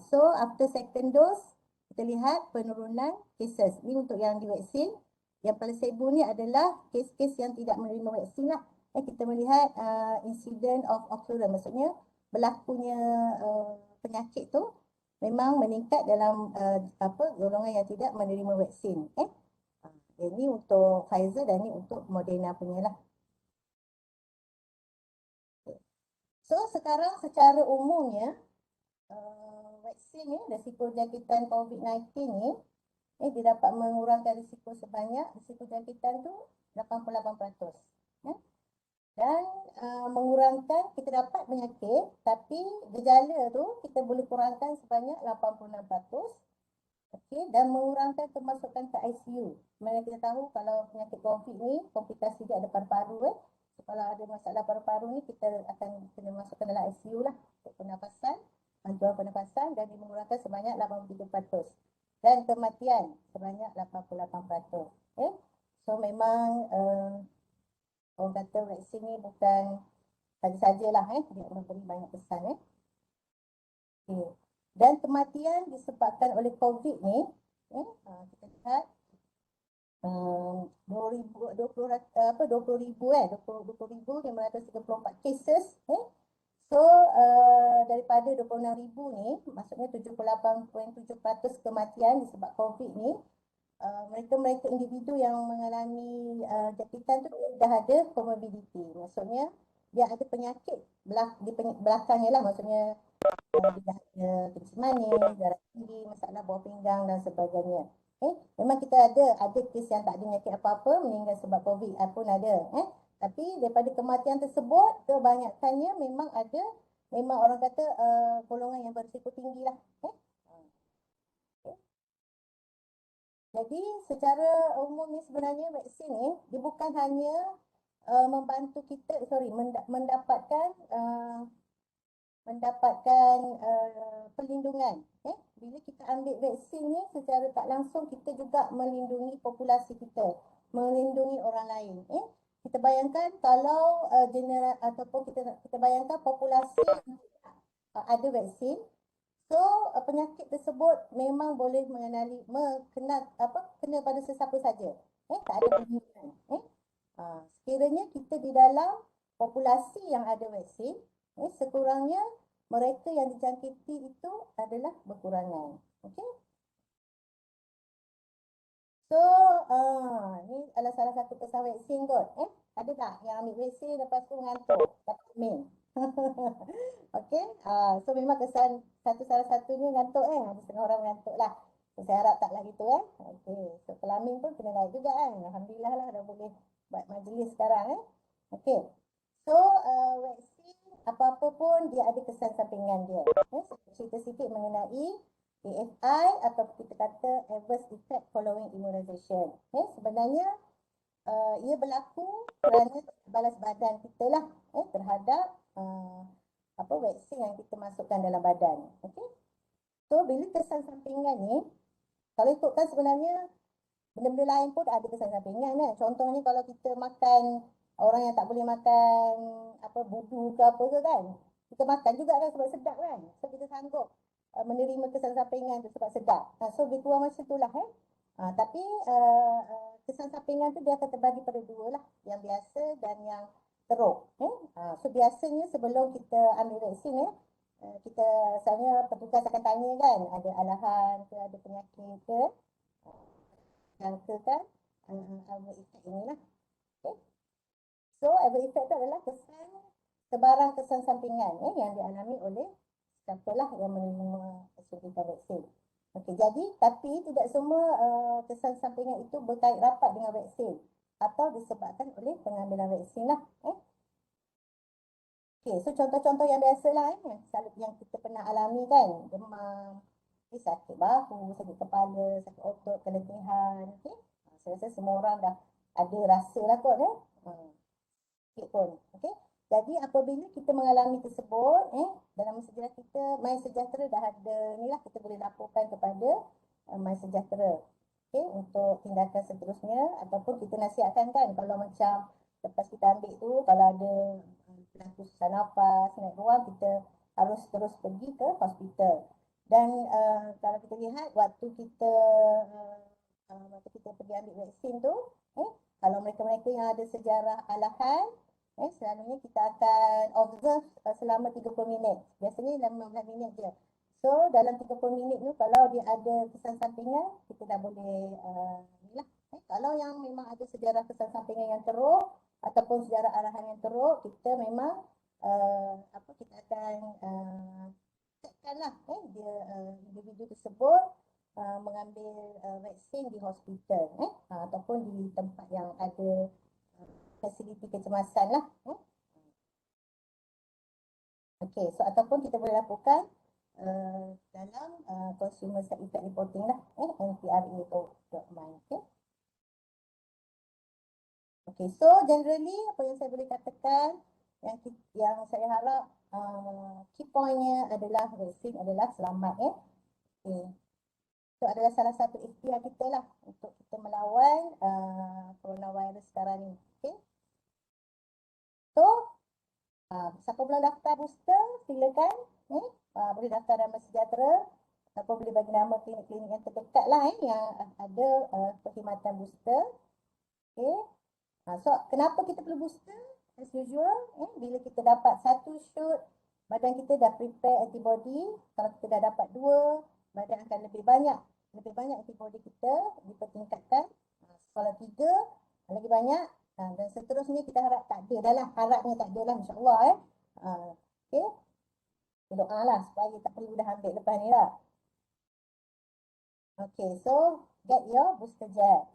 So, after second dose, kita lihat penurunan cases. Ini untuk yang divaksin. Yang paling sibuk ni adalah kes-kes yang tidak menerima vaksin lah. Kita melihat incident of occurrence. Maksudnya, berlakunya penyakit tu memang meningkat dalam golongan yang tidak menerima vaksin. Ini untuk Pfizer dan ini untuk Moderna punya lah. So sekarang secara umumnya vaksin ni, risiko jangkitan COVID-19 ni, dia dapat mengurangkan risiko sebanyak, risiko jangkitan tu 88%. Dan mengurangkan, kita dapat penyakit, tapi gejala tu kita boleh kurangkan sebanyak 86%. Okay, dan mengurangkan kemasukan ke ICU. Sebenarnya kita tahu kalau penyakit COVID ni, komplikasi dia ada paru-paru. So, kalau ada masalah paru-paru ni, kita akan kena masukkan dalam ICU lah. Untuk pernafasan, bantuan pernafasan, dan mengurangkan sebanyak 83%. Dan kematian sebanyak 88%. Okay? So memang orang kata vaksin ni bukan saja-sajalah dia memberi banyak kesan. Okay. Dan kematian disebabkan oleh COVID ni, kita lihat 20,534 cases. So daripada 26,000 ni, maksudnya 78.7% kematian disebab COVID ni, mereka individu yang mengalami jangkitan tu dah ada comorbidity. Maksudnya dia ada penyakit di belakangnya lah, maksudnya dia dah ada kencing manis, darah tinggi, masalah bawah pinggang dan sebagainya. Memang kita ada kes yang tak ada penyakit apa-apa, meninggal sebab COVID pun ada. Tapi daripada kematian tersebut, kebanyakannya memang orang kata golongan yang berisiko tinggi lah. Jadi secara umum ni sebenarnya vaksin ni, dia bukan hanya membantu kita, mendapatkan perlindungan. Bila kita ambil vaksin ni, secara tak langsung kita juga melindungi populasi kita, melindungi orang lain. kita bayangkan kalau general ataupun kita bayangkan populasi ada vaksin. So penyakit tersebut memang boleh kena pada sesiapa saja. Tak ada pilihan. Sekiranya kita di dalam populasi yang ada vaksin, sekurangnya mereka yang dijangkiti itu adalah berkurangan. Okey. So, ni adalah salah satu pesan vaksin kot. Ada tak yang ambil vaksin lepas tu mengantuk? Dapat mail. Okey. So memang kesan salah satunya ngantuk ada setengah orang mengantuk lah. So, saya harap taklah gitu Okey. So kelamin pun kena naik juga Alhamdulillah lah dah boleh buat majlis sekarang Okey. So vaksin apa-apa pun dia ada kesan sampingan dia. Cerita sikit mengenai AFI atau kita kata adverse effect following immunization. Sebenarnya ia berlaku kerana balas badan kita lah terhadap vaksin yang kita masukkan dalam badan. Okey. So bila kesan sampingan ni, kalau ikutkan sebenarnya benda-benda lain pun ada kesan sampingan Contohnya kalau kita makan, orang yang tak boleh makan budu ke apa ke kan, kita makan juga kan sebab sedap kan. So kita sanggup menerima kesan sampingan tu sebab sedap. So lebih kurang macam itulah tapi kesan sampingan tu dia akan terbagi pada dua lah, yang biasa dan yang teruk. So biasanya sebelum kita ambil vaksin kita misalnya petugas akan tanya kan, ada alahan ke, ada penyakit ke, jangkakan adverse effect inilah. Okay. So adverse effect tu adalah sebarang kesan sampingan yang dialami oleh siapalah yang menerima suntikan vaksin. Okey, jadi tapi tidak semua kesan sampingan itu berkait rapat dengan vaksin atau disebabkan oleh pengambilan vaksin lah. Okey, so contoh-contoh yang biasalah yang kita pernah alami kan, demam, sakit bahu, sakit kepala, sakit otot, keletihan. Okey, saya rasa semua orang dah ada rasa lah kot sikit pun. Okey. Jadi apabila kita mengalami tersebut dalam sejarah kita, MySejahtera dah ada inilah, kita boleh laporkan kepada MySejahtera untuk tindakan seterusnya, ataupun kita nasihatkan kan kalau macam lepas kita ambil tu, kalau ada berlaku susah nafas, naik ruang, kita harus terus pergi ke hospital. Dan kalau kita lihat waktu kita pergi ambil vaksin tu, kalau mereka-mereka yang ada sejarah alahan, selalunya kita akan observe selama 30 minit. Biasanya dalam 15 minit je. So dalam 30 minit tu kalau dia ada kesan sampingan, kita dah boleh kalau yang memang ada sejarah kesan sampingan yang teruk ataupun sejarah arahan yang teruk, kita memang kita akan cekkanlah dia individu tersebut mengambil vaksin di hospital ataupun di tempat yang ada fasiliti kecemasan lah. Okey, so ataupun kita boleh lakukan dalam consumer side effect reporting lah, npra.my. Okey, so generally apa yang saya boleh katakan, yang saya harap key pointnya adalah vaksin adalah selamat Okey. So adalah salah satu ikhtiar kita lah untuk kita melawan coronavirus sekarang ni. Okey. So siapa belum daftar booster, silakan boleh daftar dalam MySejahtera ataupun boleh bagi nama klinik-klinik yang terdekat lah yang ada perkhidmatan booster. Okay. So kenapa kita perlu booster? As usual, bila kita dapat satu shoot, badan kita dah prepare antibody. Kalau kita dah dapat 2, badan akan lebih banyak antibody kita dipertingkatkan. Kalau 3, lagi banyak. Dan seterusnya kita harap tak ada dah lah. Harapnya tak ada lah, insyaAllah okay. Doa lah supaya tak perlu dah ambil lepas ni lah. Okay, so get your booster jab.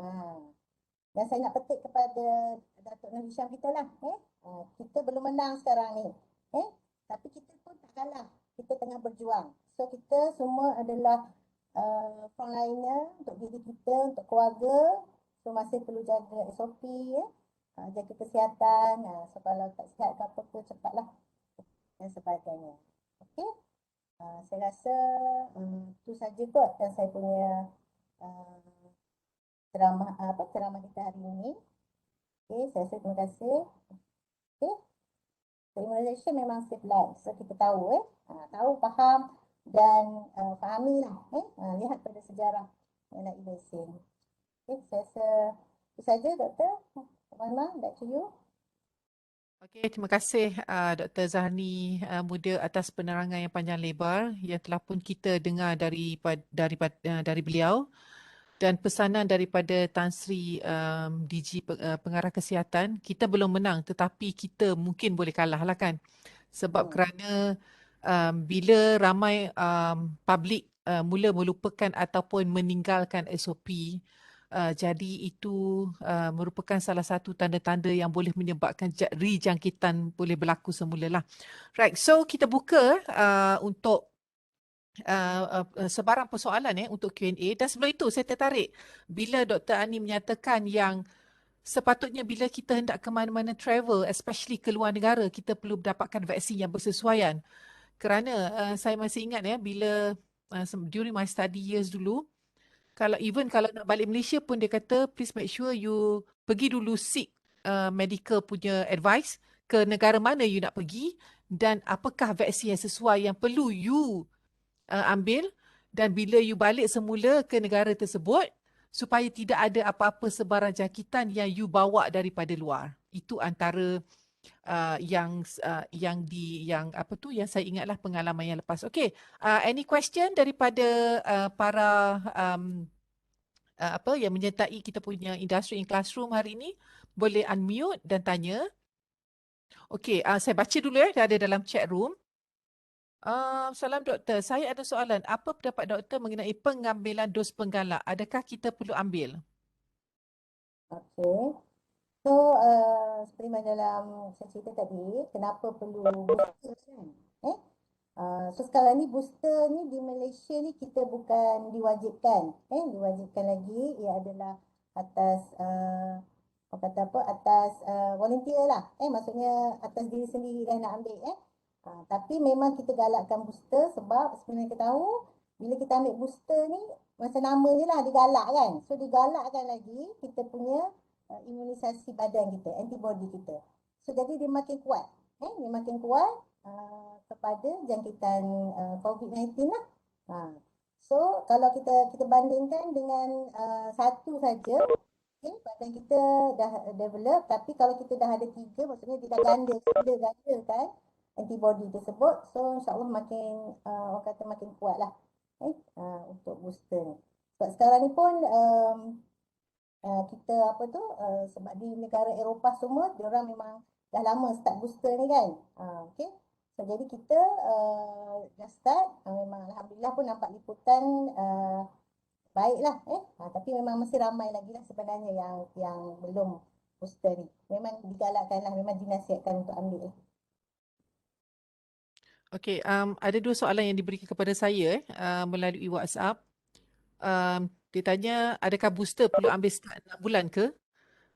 Dan saya nak petik kepada Datuk Nur Hisham kita lah. Kita belum menang sekarang ni. Tapi kita pun tak kalah. Kita tengah berjuang. So kita semua adalah frontliner untuk diri kita, untuk keluarga. So masih perlu jaga SOP, jaga kesihatan. So kalau tak sihat ke apa pun cepatlah dan sebagainya. Okey. Saya rasa itu saja kot yang saya punya ceramah kita hari ini. Okey, saya rasa terima kasih. Okey, so immunization memang save lives. So kita tahu tahu, faham dan fahamilah lihat pada sejarah mengenai vaksin. Okey, saya rasa itu saja Doktor. Mama, back to you. Okey, terima kasih Dr. Zahni Muda atas penerangan yang panjang lebar yang telah pun kita dengar dari beliau dan pesanan daripada Tan Sri DG Pengarah Kesihatan. Kita belum menang tetapi kita mungkin boleh kalah lah kan. Sebab kerana bila ramai public mula melupakan ataupun meninggalkan SOP, jadi itu merupakan salah satu tanda-tanda yang boleh menyebabkan rejangkitan boleh berlaku semula lah. Right, so kita buka untuk sebarang persoalan untuk Q&A. Dan sebelum itu saya tertarik bila Dr. Ani menyatakan yang sepatutnya bila kita hendak ke mana-mana travel, especially ke luar negara, kita perlu mendapatkan vaksin yang bersesuaian. Kerana saya masih ingat bila during my study years dulu, kalau nak balik Malaysia pun dia kata please make sure you pergi dulu seek medical punya advice ke negara mana you nak pergi dan apakah vaksin yang sesuai yang perlu you ambil dan bila you balik semula ke negara tersebut supaya tidak ada apa-apa sebarang jangkitan yang you bawa daripada luar. Itu antara yang apa tu yang saya ingatlah pengalaman yang lepas. Okay, any question daripada para apa yang menyertai kita punya industri in classroom hari ini? Boleh unmute dan tanya. Okay, saya baca dulu ada dalam chat room. Salam doktor, saya ada soalan. Apa pendapat doktor mengenai pengambilan dos penggalak? Adakah kita perlu ambil? Okey. So, seperti mana dalam saya cerita tadi, kenapa perlu booster kan? So sekarang ni booster ni di Malaysia ni kita bukan diwajibkan. Diwajibkan lagi, ia adalah atas apa kata apa, atas volunteer lah. Maksudnya atas diri sendiri dah nak ambil. Tapi memang kita galakkan booster sebab sebenarnya kita tahu bila kita ambil booster ni macam nama je lah digalak kan. So digalakkan lagi kita punya imunisasi badan kita, antibody kita. So jadi dia makin kuat. Dia makin kuat kepada jangkitan COVID-19 lah. So kalau kita bandingkan dengan satu saja, badan kita dah develop, tapi kalau kita dah ada tiga, maksudnya dia dah ganda kan antibody tersebut. So insyaAllah makin orang kata makin kuat lah untuk booster ni. Sebab sekarang ni pun kita apa tu sebab di negara Eropah semua diorang memang dah lama start booster ni kan. Okey. So jadi kita dah start memang alhamdulillah pun nampak liputan baiklah tapi memang masih ramai lagi lah sebenarnya yang belum booster ni. Memang digalakkan lah, memang dinasihatkan untuk ambil. Okey, ada dua soalan yang diberikan kepada saya melalui WhatsApp. Dia tanya, adakah booster perlu ambil setiap 6 bulan ke?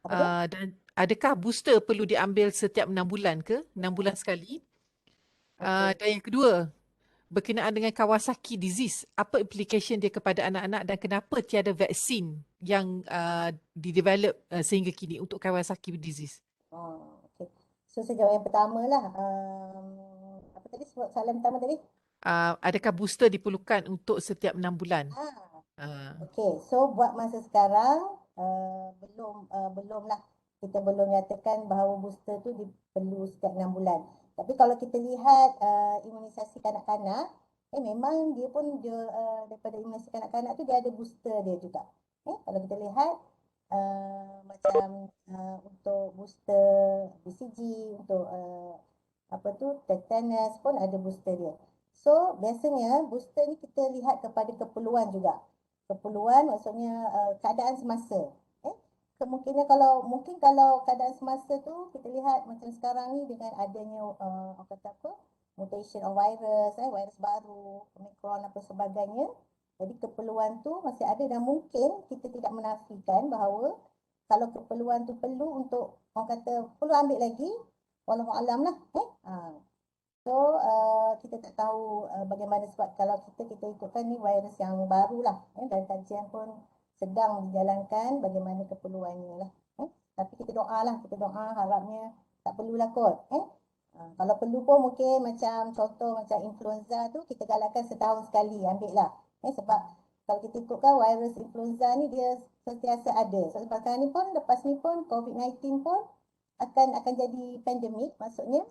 Apa tu? Dan adakah booster perlu diambil setiap 6 bulan ke? 6 bulan sekali? Okey. Dan yang kedua, berkenaan dengan Kawasaki disease, apa implication dia kepada anak-anak dan kenapa tiada vaksin yang didevelop sehingga kini untuk Kawasaki disease? Okey. So saya jawab yang pertama lah. Apa tadi soalan pertama tadi? Adakah booster diperlukan untuk setiap 6 bulan? Ah, Uh, Okey, so buat masa sekarang belum lah, kita belum nyatakan bahawa booster tu perlu setiap 6 bulan. Tapi kalau kita lihat imunisasi kanak-kanak, memang dia pun daripada imunisasi kanak-kanak tu dia ada booster dia juga. Kalau kita lihat macam untuk booster BCG, untuk apa tu tetanus pun ada booster dia. So biasanya booster ni kita lihat kepada keperluan juga. Keperluan maksudnya keadaan semasa. Kemungkinan mungkin kalau keadaan semasa tu kita lihat macam sekarang ni dengan adanya apa kata apa mutation of virus, virus baru, Omicron apa sebagainya. Jadi keperluan tu masih ada dan mungkin kita tidak menafikan bahawa kalau keperluan tu perlu untuk orang kata perlu ambil lagi, walau alam lah. So kita tak tahu bagaimana sebab kalau kita ikutkan ni virus yang baru lah dan kajian pun sedang dijalankan bagaimana keperluannya lah. Tapi kita doa lah, kita doa harapnya tak perlulah kot. Kalau perlu pun mungkin macam contoh macam influenza tu kita galakkan setahun sekali ambil lah. Sebab kalau kita ikutkan virus influenza ni dia sentiasa ada. So, sekarang ni pun lepas ni pun COVID-19 pun akan jadi pandemik, maksudnya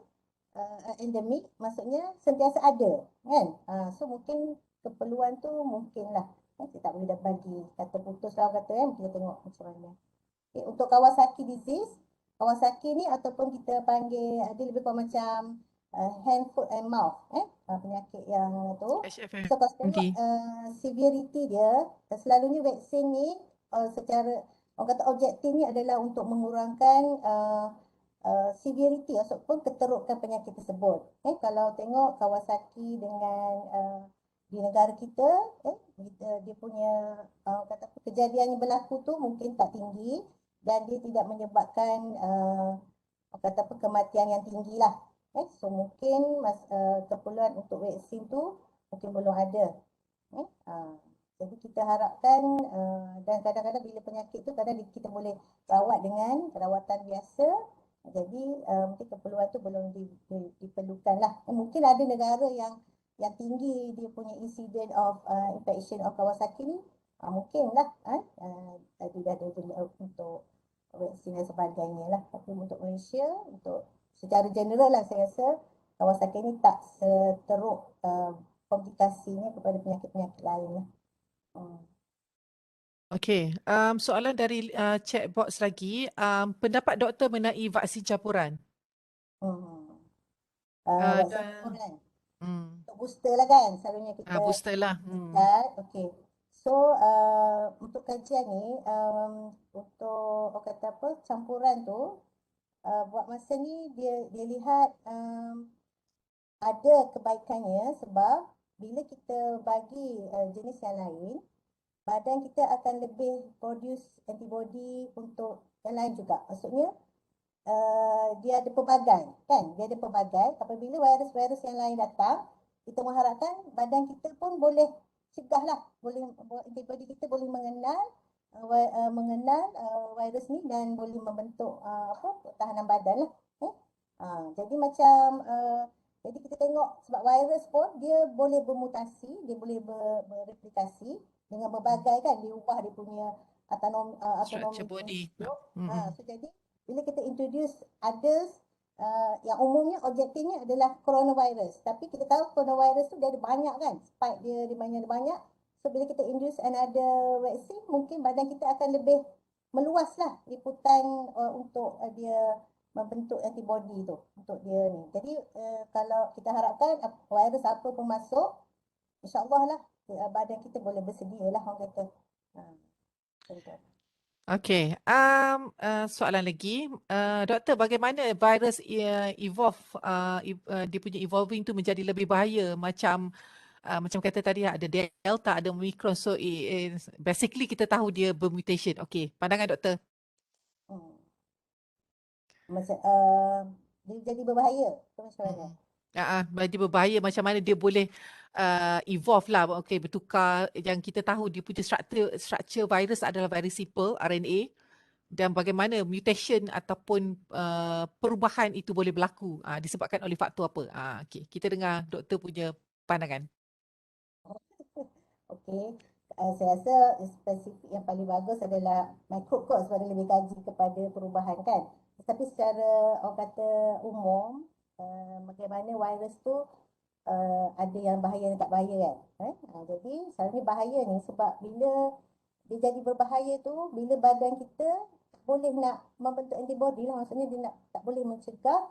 endemik, maksudnya sentiasa ada kan. So mungkin keperluan tu mungkin lah. Kita tak boleh dah bagi kata putus lah kata kan, kita tengok macam mana. Okay, untuk Kawasaki disease, Kawasaki ni ataupun kita panggil dia lebih kurang macam hand, foot and mouth, penyakit yang tu. So kalau tengok HFMD. severity dia, selalunya vaksin ni secara orang kata objektifnya adalah untuk mengurangkan severity ataupun keterukan penyakit tersebut. Kalau tengok Kawasaki dengan di negara kita, dia punya kata kejadian yang berlaku tu mungkin tak tinggi dan dia tidak menyebabkan kata kematian yang tinggi lah. So mungkin keperluan untuk vaksin tu mungkin belum ada. Jadi kita harapkan dan kadang-kadang bila penyakit tu kadang kita boleh rawat dengan perawatan biasa. Jadi mungkin keperluan tu belum diperlukan lah. Mungkin ada negara yang tinggi dia punya incident of infection of Kawasaki ni, mungkin lah tadi dah ada untuk vaksin dan sebagainya lah. Tapi untuk Malaysia, untuk secara general lah saya rasa Kawasaki ni tak seteruk komplikasinya kepada penyakit-penyakit lain lah. Okey, soalan dari chat box lagi. Pendapat doktor mengenai vaksin campuran. Vaksin Dan campuran. hmm, Untuk booster lah kan, selalunya kita booster lah. dekat. Okey. So untuk kajian ni, untuk orang kata apa, campuran tu, buat masa ni dia lihat ada kebaikannya sebab bila kita bagi jenis yang lain, badan kita akan lebih produce antibody untuk yang lain juga. Maksudnya dia ada pelbagai kan, dia ada pelbagai. Apabila virus-virus yang lain datang, kita mengharapkan badan kita pun boleh cegah lah, boleh antibody kita boleh mengenal virus ni dan boleh membentuk pertahanan badan lah. Jadi macam jadi kita tengok sebab virus pun dia boleh bermutasi, dia boleh bereplikasi dengan berbagai kan, dia ubah dia punya Structure body. So jadi bila kita introduce others yang umumnya objektifnya adalah coronavirus, tapi kita tahu coronavirus tu dia ada banyak kan, spike dia di mana ada banyak. So bila kita introduce another vaksin, mungkin badan kita akan lebih meluas lah liputan untuk dia membentuk antibody tu untuk dia ni. Jadi kalau kita harapkan virus apa pun masuk, insyaAllah lah badan kita boleh bersedia lah orang kata. Okey, soalan lagi. Doktor, bagaimana virus evolve, dia punya evolving tu menjadi lebih bahaya macam kata tadi ada Delta, ada Omicron. So basically kita tahu dia bermutation. Okey, pandangan doktor. Macam dia jadi berbahaya macam mana? Dia berbahaya macam mana dia boleh evolve lah. Okey, bertukar. Yang kita tahu dia punya structure virus adalah very simple, RNA. Dan bagaimana mutation ataupun perubahan itu boleh berlaku disebabkan oleh faktor apa. Okey, kita dengar doktor punya pandangan. Okey, saya rasa spesifik yang paling bagus adalah microbe kot sebab dia lebih kaji kepada perubahan kan. Tetapi secara orang kata umum, bagaimana virus tu ada yang bahaya dan tak bahaya kan. Jadi selalunya bahaya ni sebab bila dia jadi berbahaya tu, bila badan kita boleh nak membentuk antibody lah, maksudnya dia tak boleh mencegah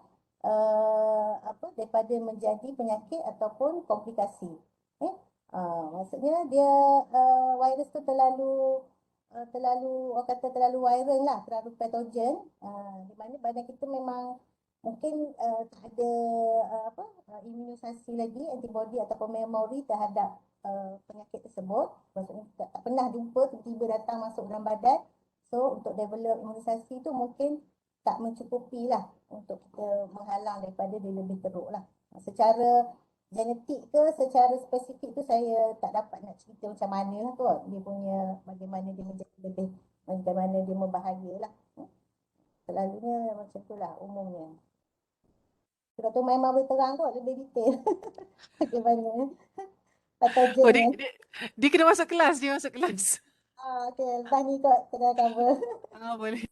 daripada menjadi penyakit ataupun komplikasi. Maksudnya dia virus tu terlalu orang kata terlalu viral lah, terlalu patogen, di mana badan kita memang mungkin tak ada imunisasi lagi, antibody ataupun memori terhadap penyakit tersebut. Maksudnya tak pernah jumpa, tiba-tiba datang masuk dalam badan. So untuk develop imunisasi tu mungkin tak mencukupi lah untuk kita menghalang daripada dia lebih teruk lah. Secara genetik ke secara spesifik tu saya tak dapat nak cerita macam mana lah kot dia punya, bagaimana dia menjadi lebih, bagaimana dia membahaya lah. Selalunya macam itulah umumnya. Dr. Maimah boleh terang kot lebih detail bagaimana Oh, patogen dia, ni. dia, dia kena masuk kelas, dia masuk kelas. Okey, lepas ni kot kena cover. Ah, boleh.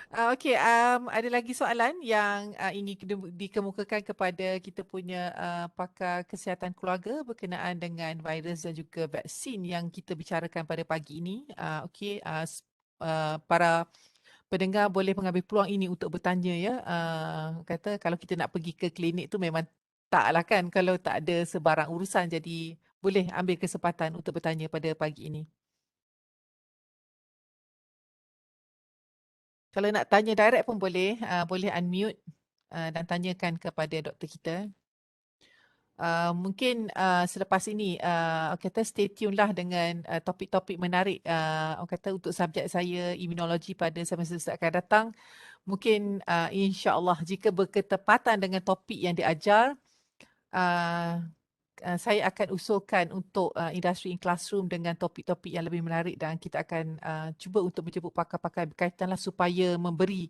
Okey, ada lagi soalan yang ingin dikemukakan kepada kita punya pakar kesihatan keluarga berkenaan dengan virus dan juga vaksin yang kita bicarakan pada pagi ini. Okey, para pendengar boleh mengambil peluang ini untuk bertanya ya. Kata kalau kita nak pergi ke klinik tu memang taklah kan kalau tak ada sebarang urusan, jadi boleh ambil kesempatan untuk bertanya pada pagi ini. Kalau nak tanya direct pun boleh, boleh unmute dan tanyakan kepada doktor kita. Mungkin selepas ini orang kata stay tune lah dengan topik-topik menarik orang kata untuk subjek saya imunologi pada semester akan datang. Mungkin insya-Allah jika berketepatan dengan topik yang diajar, uh, saya akan usulkan untuk industri in classroom dengan topik-topik yang lebih menarik dan kita akan cuba untuk menjemput pakar-pakar berkaitan lah supaya memberi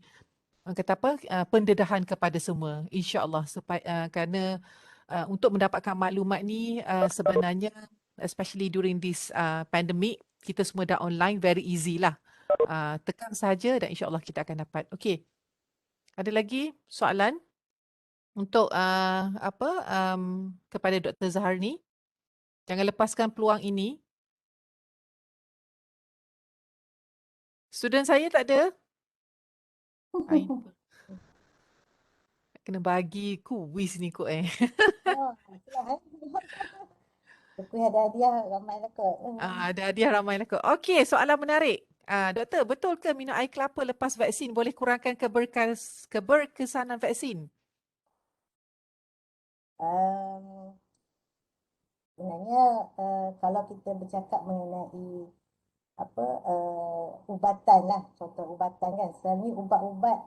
orang kata apa pendedahan kepada semua insya-Allah supaya kerana untuk mendapatkan maklumat ni sebenarnya especially during this pandemic kita semua dah online, very easy lah. Tekan saja dan insya-Allah kita akan dapat. Okey. Ada lagi soalan untuk kepada Dr. Zaharni? Jangan lepaskan peluang ini. Student saya tak ada. Ai, kena bagi kuis ni kot eh. Oh, itulah eh. Kuih ada hadiah ramai lah kot. Ada hadiah ramai lah kot. Okey, soalan menarik. Doktor, betul ke minum air kelapa lepas vaksin boleh kurangkan keberkesanan vaksin? Um, Sebenarnya kalau kita bercakap mengenai apa ubatan lah, contoh ubatan kan, selalunya ubat-ubat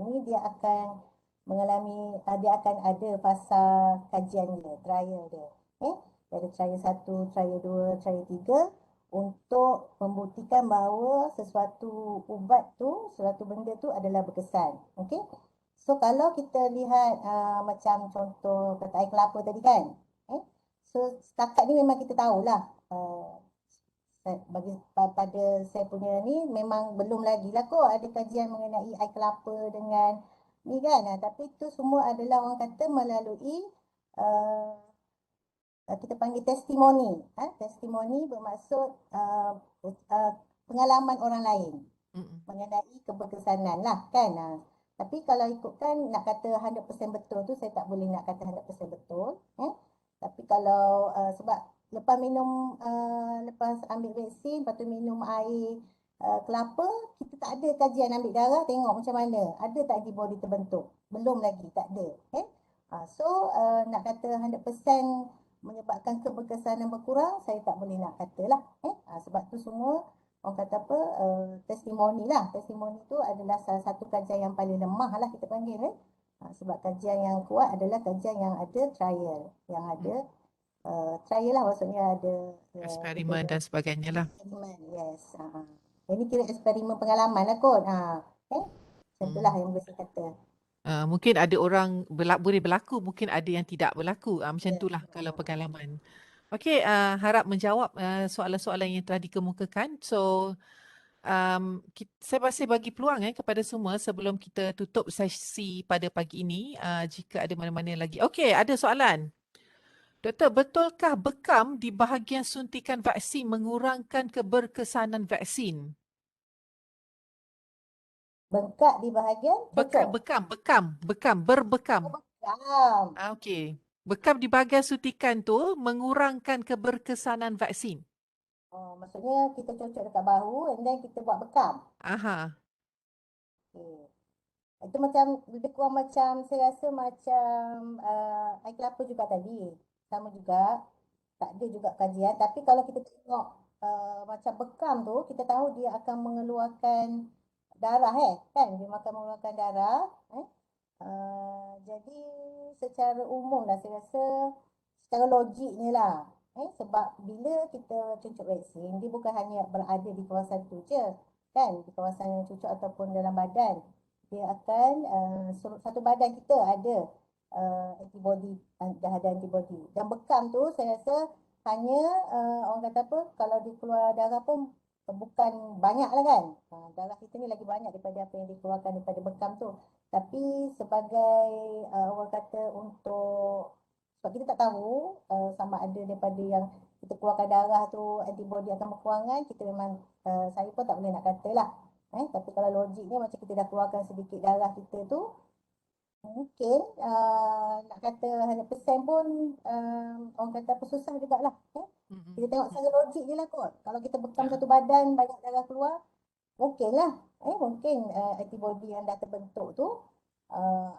ni dia akan mengalami dia akan ada fasa kajian dia, trial dia. Dia ada trial 1, trial 2, trial 3 untuk membuktikan bahawa sesuatu ubat tu, sesuatu benda tu adalah berkesan. Okey. So kalau kita lihat macam contoh kata air kelapa tadi kan. So setakat ni memang kita tahulah bagi pada saya punya ni memang belum lagi lah kot ada kajian mengenai air kelapa dengan ni kan. Tapi itu semua adalah orang kata melalui uh, kita panggil testimoni. Testimoni bermaksud pengalaman orang lain mengenai keberkesanan lah kan. Tapi kalau ikutkan nak kata 100% betul tu saya tak boleh nak kata 100% betul. Tapi kalau sebab lepas ambil vaksin, lepas tu minum air kelapa, kita tak ada kajian ambil darah tengok macam mana. Ada tak antibody terbentuk? Belum lagi, tak ada. So nak kata 100% menyebabkan keberkesanan berkurang, saya tak boleh nak katalah. Sebab tu semua orang kata apa testimoni lah. Testimoni tu adalah salah satu kajian yang paling lemah lah kita panggil. Sebab kajian yang kuat adalah kajian yang ada trial, yang ada trial lah, maksudnya ada Eksperimen dan sebagainya lah. eksperimen, yes. Ini kira eksperimen pengalaman lah kot. Macam itulah yang boleh saya kata. Mungkin ada orang boleh berlaku, mungkin ada yang tidak berlaku. Macam Yes. itulah kalau pengalaman. Okey, harap menjawab soalan-soalan yang telah dikemukakan. So, saya masih bagi peluang kepada semua sebelum kita tutup sesi pada pagi ini. Jika ada mana-mana lagi. Okey, ada soalan. Doktor, betulkah bekam di bahagian suntikan vaksin mengurangkan keberkesanan vaksin? Bengkak di bahagian cocok. Berbekam. Bekam. Okey. Bekam di bahagian suntikan tu mengurangkan keberkesanan vaksin. Maksudnya kita cocok dekat bahu and then kita buat bekam. Aha. Okay. Itu macam lebih kurang macam saya rasa macam air kelapa juga tadi. Sama juga. Tak ada juga kajian. Tapi kalau kita tengok macam bekam tu, kita tahu dia akan mengeluarkan darah kan. Dia akan mengeluarkan darah. Jadi secara umum lah saya rasa secara logiknya lah. Sebab bila kita cucuk vaksin, dia bukan hanya berada di kawasan tu je. kan, di kawasan cucuk ataupun dalam badan. Dia akan satu badan kita ada antibody, dah ada antibody. Dan bekam tu saya rasa hanya orang kata apa, kalau dia keluar darah pun bukan banyak lah kan. Darah kita ni lagi banyak daripada apa yang dikeluarkan daripada bekam tu. Tapi sebagai orang kata untuk, sebab kita tak tahu sama ada daripada yang kita keluarkan darah tu antibody akan berkurangan, kita memang saya pun tak boleh nak kata lah. Tapi kalau logiknya macam kita dah keluarkan sedikit darah kita tu, mungkin nak kata 100% pun orang kata apa, susah jugalah. Kita tengok secara logik je lah kot. Kalau kita bekam Ya. satu badan banyak darah keluar, mungkin lah. Mungkin antibody yang dah terbentuk tu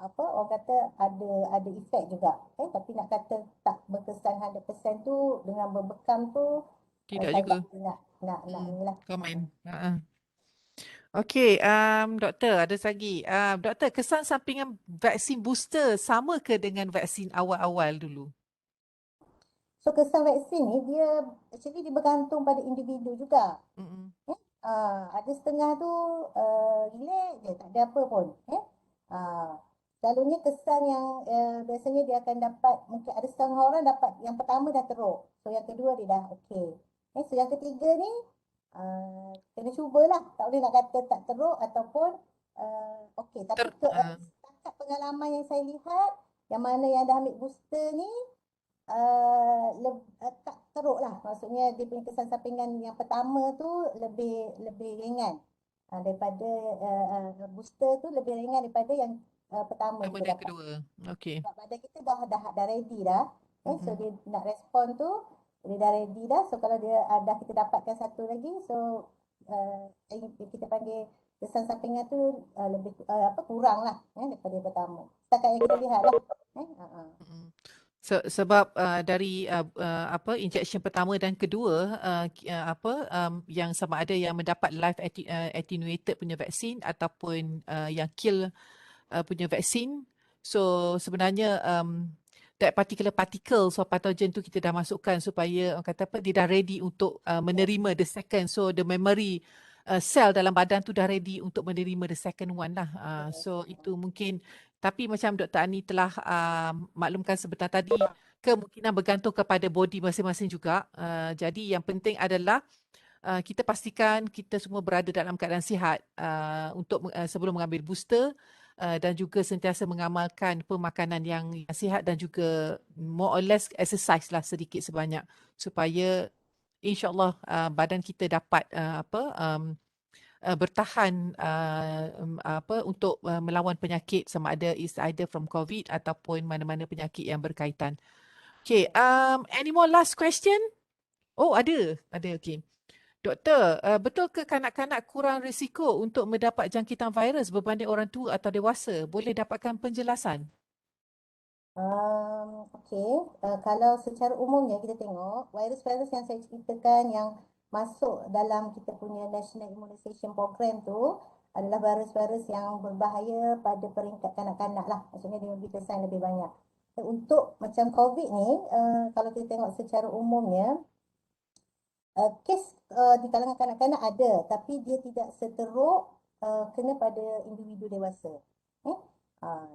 apa orang kata ada efek juga. Tapi nak kata tak berkesan 100% tu dengan berbekam tu, Tidak saya juga. tak boleh nak ni lah. Komen. Okey, doktor, ada lagi. Doktor, kesan sampingan vaksin booster sama ke dengan vaksin awal-awal dulu? So kesan vaksin ni dia actually dia bergantung pada individu juga. Mm-mm. Ada setengah tu relax je, tak ada apa pun. Selalunya kesan yang biasanya dia akan dapat, mungkin ada setengah orang dapat yang pertama dah teruk. So yang kedua dia dah okey. So yang ketiga ni kena cubalah. Tak boleh nak kata tak teruk ataupun okey. Tapi setakat pengalaman yang saya lihat, yang mana yang dah ambil booster ni tak teruk lah. Maksudnya dia punya kesan sampingan yang pertama tu lebih ringan daripada booster tu lebih ringan daripada yang pertama Sama kita dan dapat. kedua. Okey. Sebab badan kita dah ready dah. So Mm-mm. dia nak respon tu dia dah ready dah. So kalau dia dah kita dapatkan satu lagi, so kita panggil kesan sampingan tu lebih kurang lah daripada yang pertama. Setakat yang kita lihat lah. Mm-mm. Sebab dari injection pertama dan kedua yang sama ada yang mendapat live attenuated punya vaksin ataupun yang kill punya vaksin. So sebenarnya that particular particles or pathogen tu kita dah masukkan supaya orang kata apa, dia dah ready untuk menerima the second. So the memory sel dalam badan tu dah ready untuk menerima the second one lah. So itu mungkin, tapi macam Dr. Ani telah maklumkan sebentar tadi, kemungkinan bergantung kepada body masing-masing juga. Jadi yang penting adalah kita pastikan kita semua berada dalam keadaan sihat untuk sebelum mengambil booster, dan juga sentiasa mengamalkan pemakanan yang sihat dan juga more or less exercise lah sedikit sebanyak supaya insyaAllah badan kita dapat bertahan untuk melawan penyakit, sama ada is either from COVID ataupun mana-mana penyakit yang berkaitan. Okay, any more last question? Oh, ada. Okay. Doktor, betul ke kanak-kanak kurang risiko untuk mendapat jangkitan virus berbanding orang tua atau dewasa? Boleh dapatkan penjelasan? Okey, kalau secara umumnya kita tengok virus-virus yang saya ceritakan yang masuk dalam kita punya National Immunization Program tu adalah virus-virus yang berbahaya pada peringkat kanak-kanak lah. Maksudnya dia lebih kesan lebih banyak. Untuk macam COVID ni, kalau kita tengok secara umumnya, kes di kalangan kanak-kanak ada, tapi dia tidak seteruk kena pada individu dewasa.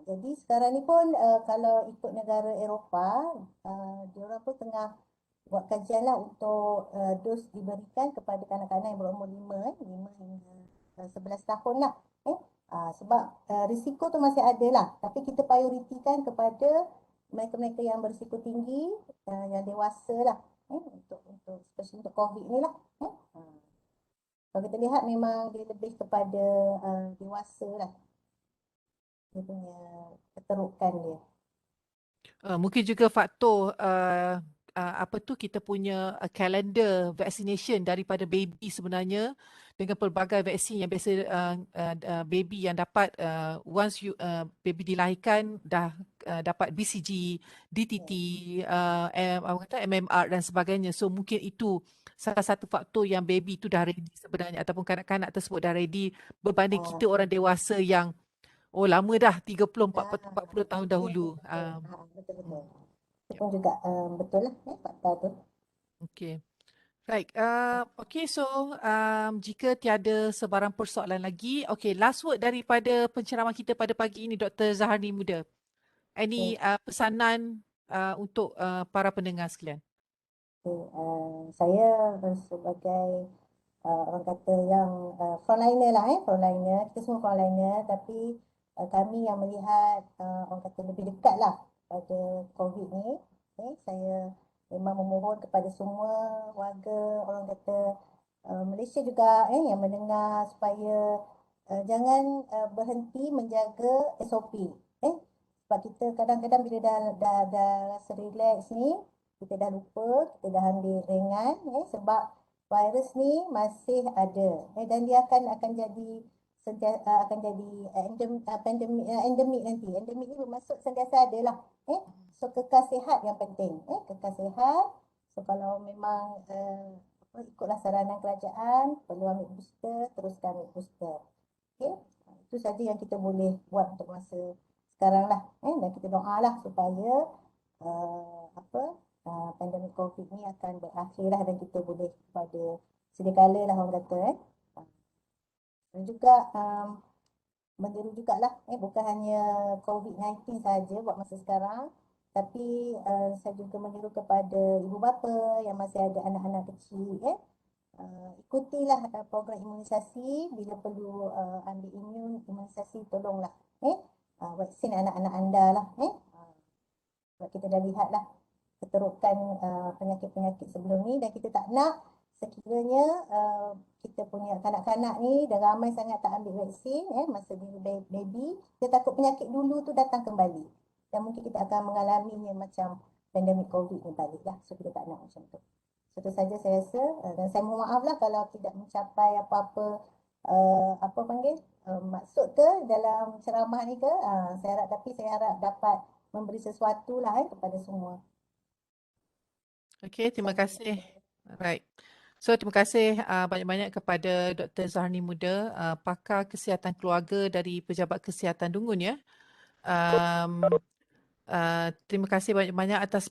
Jadi sekarang ni pun kalau ikut negara Eropah, diorang pun tengah buat kajian lah untuk dos diberikan kepada kanak-kanak yang berumur 5 hingga 11 tahun lah. Sebab risiko tu masih ada lah, tapi kita prioritikan kepada mereka-mereka yang berisiko tinggi, yang dewasa lah, untuk especially untuk COVID ni lah. Kalau kita lihat memang dia lebih kepada dewasa lah, dia punya keterukan dia. Mungkin juga faktor kita punya kalender vaccination daripada baby sebenarnya, dengan pelbagai vaksin yang biasa baby yang dapat once baby dilahirkan dah dapat BCG, DTT, MMR dan sebagainya. So mungkin itu salah satu faktor yang baby tu dah ready sebenarnya, ataupun kanak-kanak tersebut dah ready berbanding kita orang dewasa yang lama dah 30 40 tahun dahulu. Betul. Itu pun juga betul lah fakta tu. Okey. Right. Okay, so jika tiada sebarang persoalan lagi, okay, last word daripada penceramah kita pada pagi ini, Dr. Zaharni Muda. Any pesanan untuk para pendengar sekalian? Saya sebagai orang kata yang frontliner lah, frontliner, kita semua frontliner, tapi kami yang melihat orang kata lebih dekat lah pada COVID ni. Saya memang memohon kepada semua warga orang kata Malaysia juga yang mendengar supaya jangan berhenti menjaga SOP. Sebab kita kadang-kadang bila dah rasa relax ni, kita dah lupa, kita dah ambil ringan sebab virus ni masih ada dan dia akan jadi akan jadi endemik nanti. Endemik ni bermaksud sentiasa ada lah. So kekal sihat yang penting. Kekal sihat. So kalau memang ikutlah saranan kerajaan, perlu ambil booster, teruskan ambil booster. Okay? Itu saja yang kita boleh buat untuk masa sekarang lah. Dan kita doa lah supaya pandemik COVID ni akan berakhir lah dan kita boleh pada sedia kala lah orang kata. Dan juga menyeru jugalah bukan hanya COVID-19 saja buat masa sekarang, tapi saya juga menyeru kepada ibu bapa yang masih ada anak-anak kecil ikutilah program imunisasi. Bila perlu ambil imunisasi, tolonglah vaksin anak-anak anda lah. Sebab kita dah lihat lah keterukan penyakit-penyakit sebelum ni dan kita tak nak sekiranya kita punya kanak-kanak ni dah ramai sangat tak ambil vaksin masa dia baby, kita takut penyakit dulu tu datang kembali dan mungkin kita akan mengalaminya macam pandemik COVID ni balik lah. So kita tak nak macam tu. So itu saja saya rasa dan saya mohon maaf lah kalau tidak mencapai apa-apa apa panggil maksud ke dalam ceramah ni ke. Saya harap dapat memberi sesuatu lah kepada semua. Okay, terima kasih. Right. So, terima kasih banyak-banyak kepada Dr. Zaharni Muda, pakar kesihatan keluarga dari Pejabat Kesihatan Dungun ya. Terima kasih banyak-banyak atas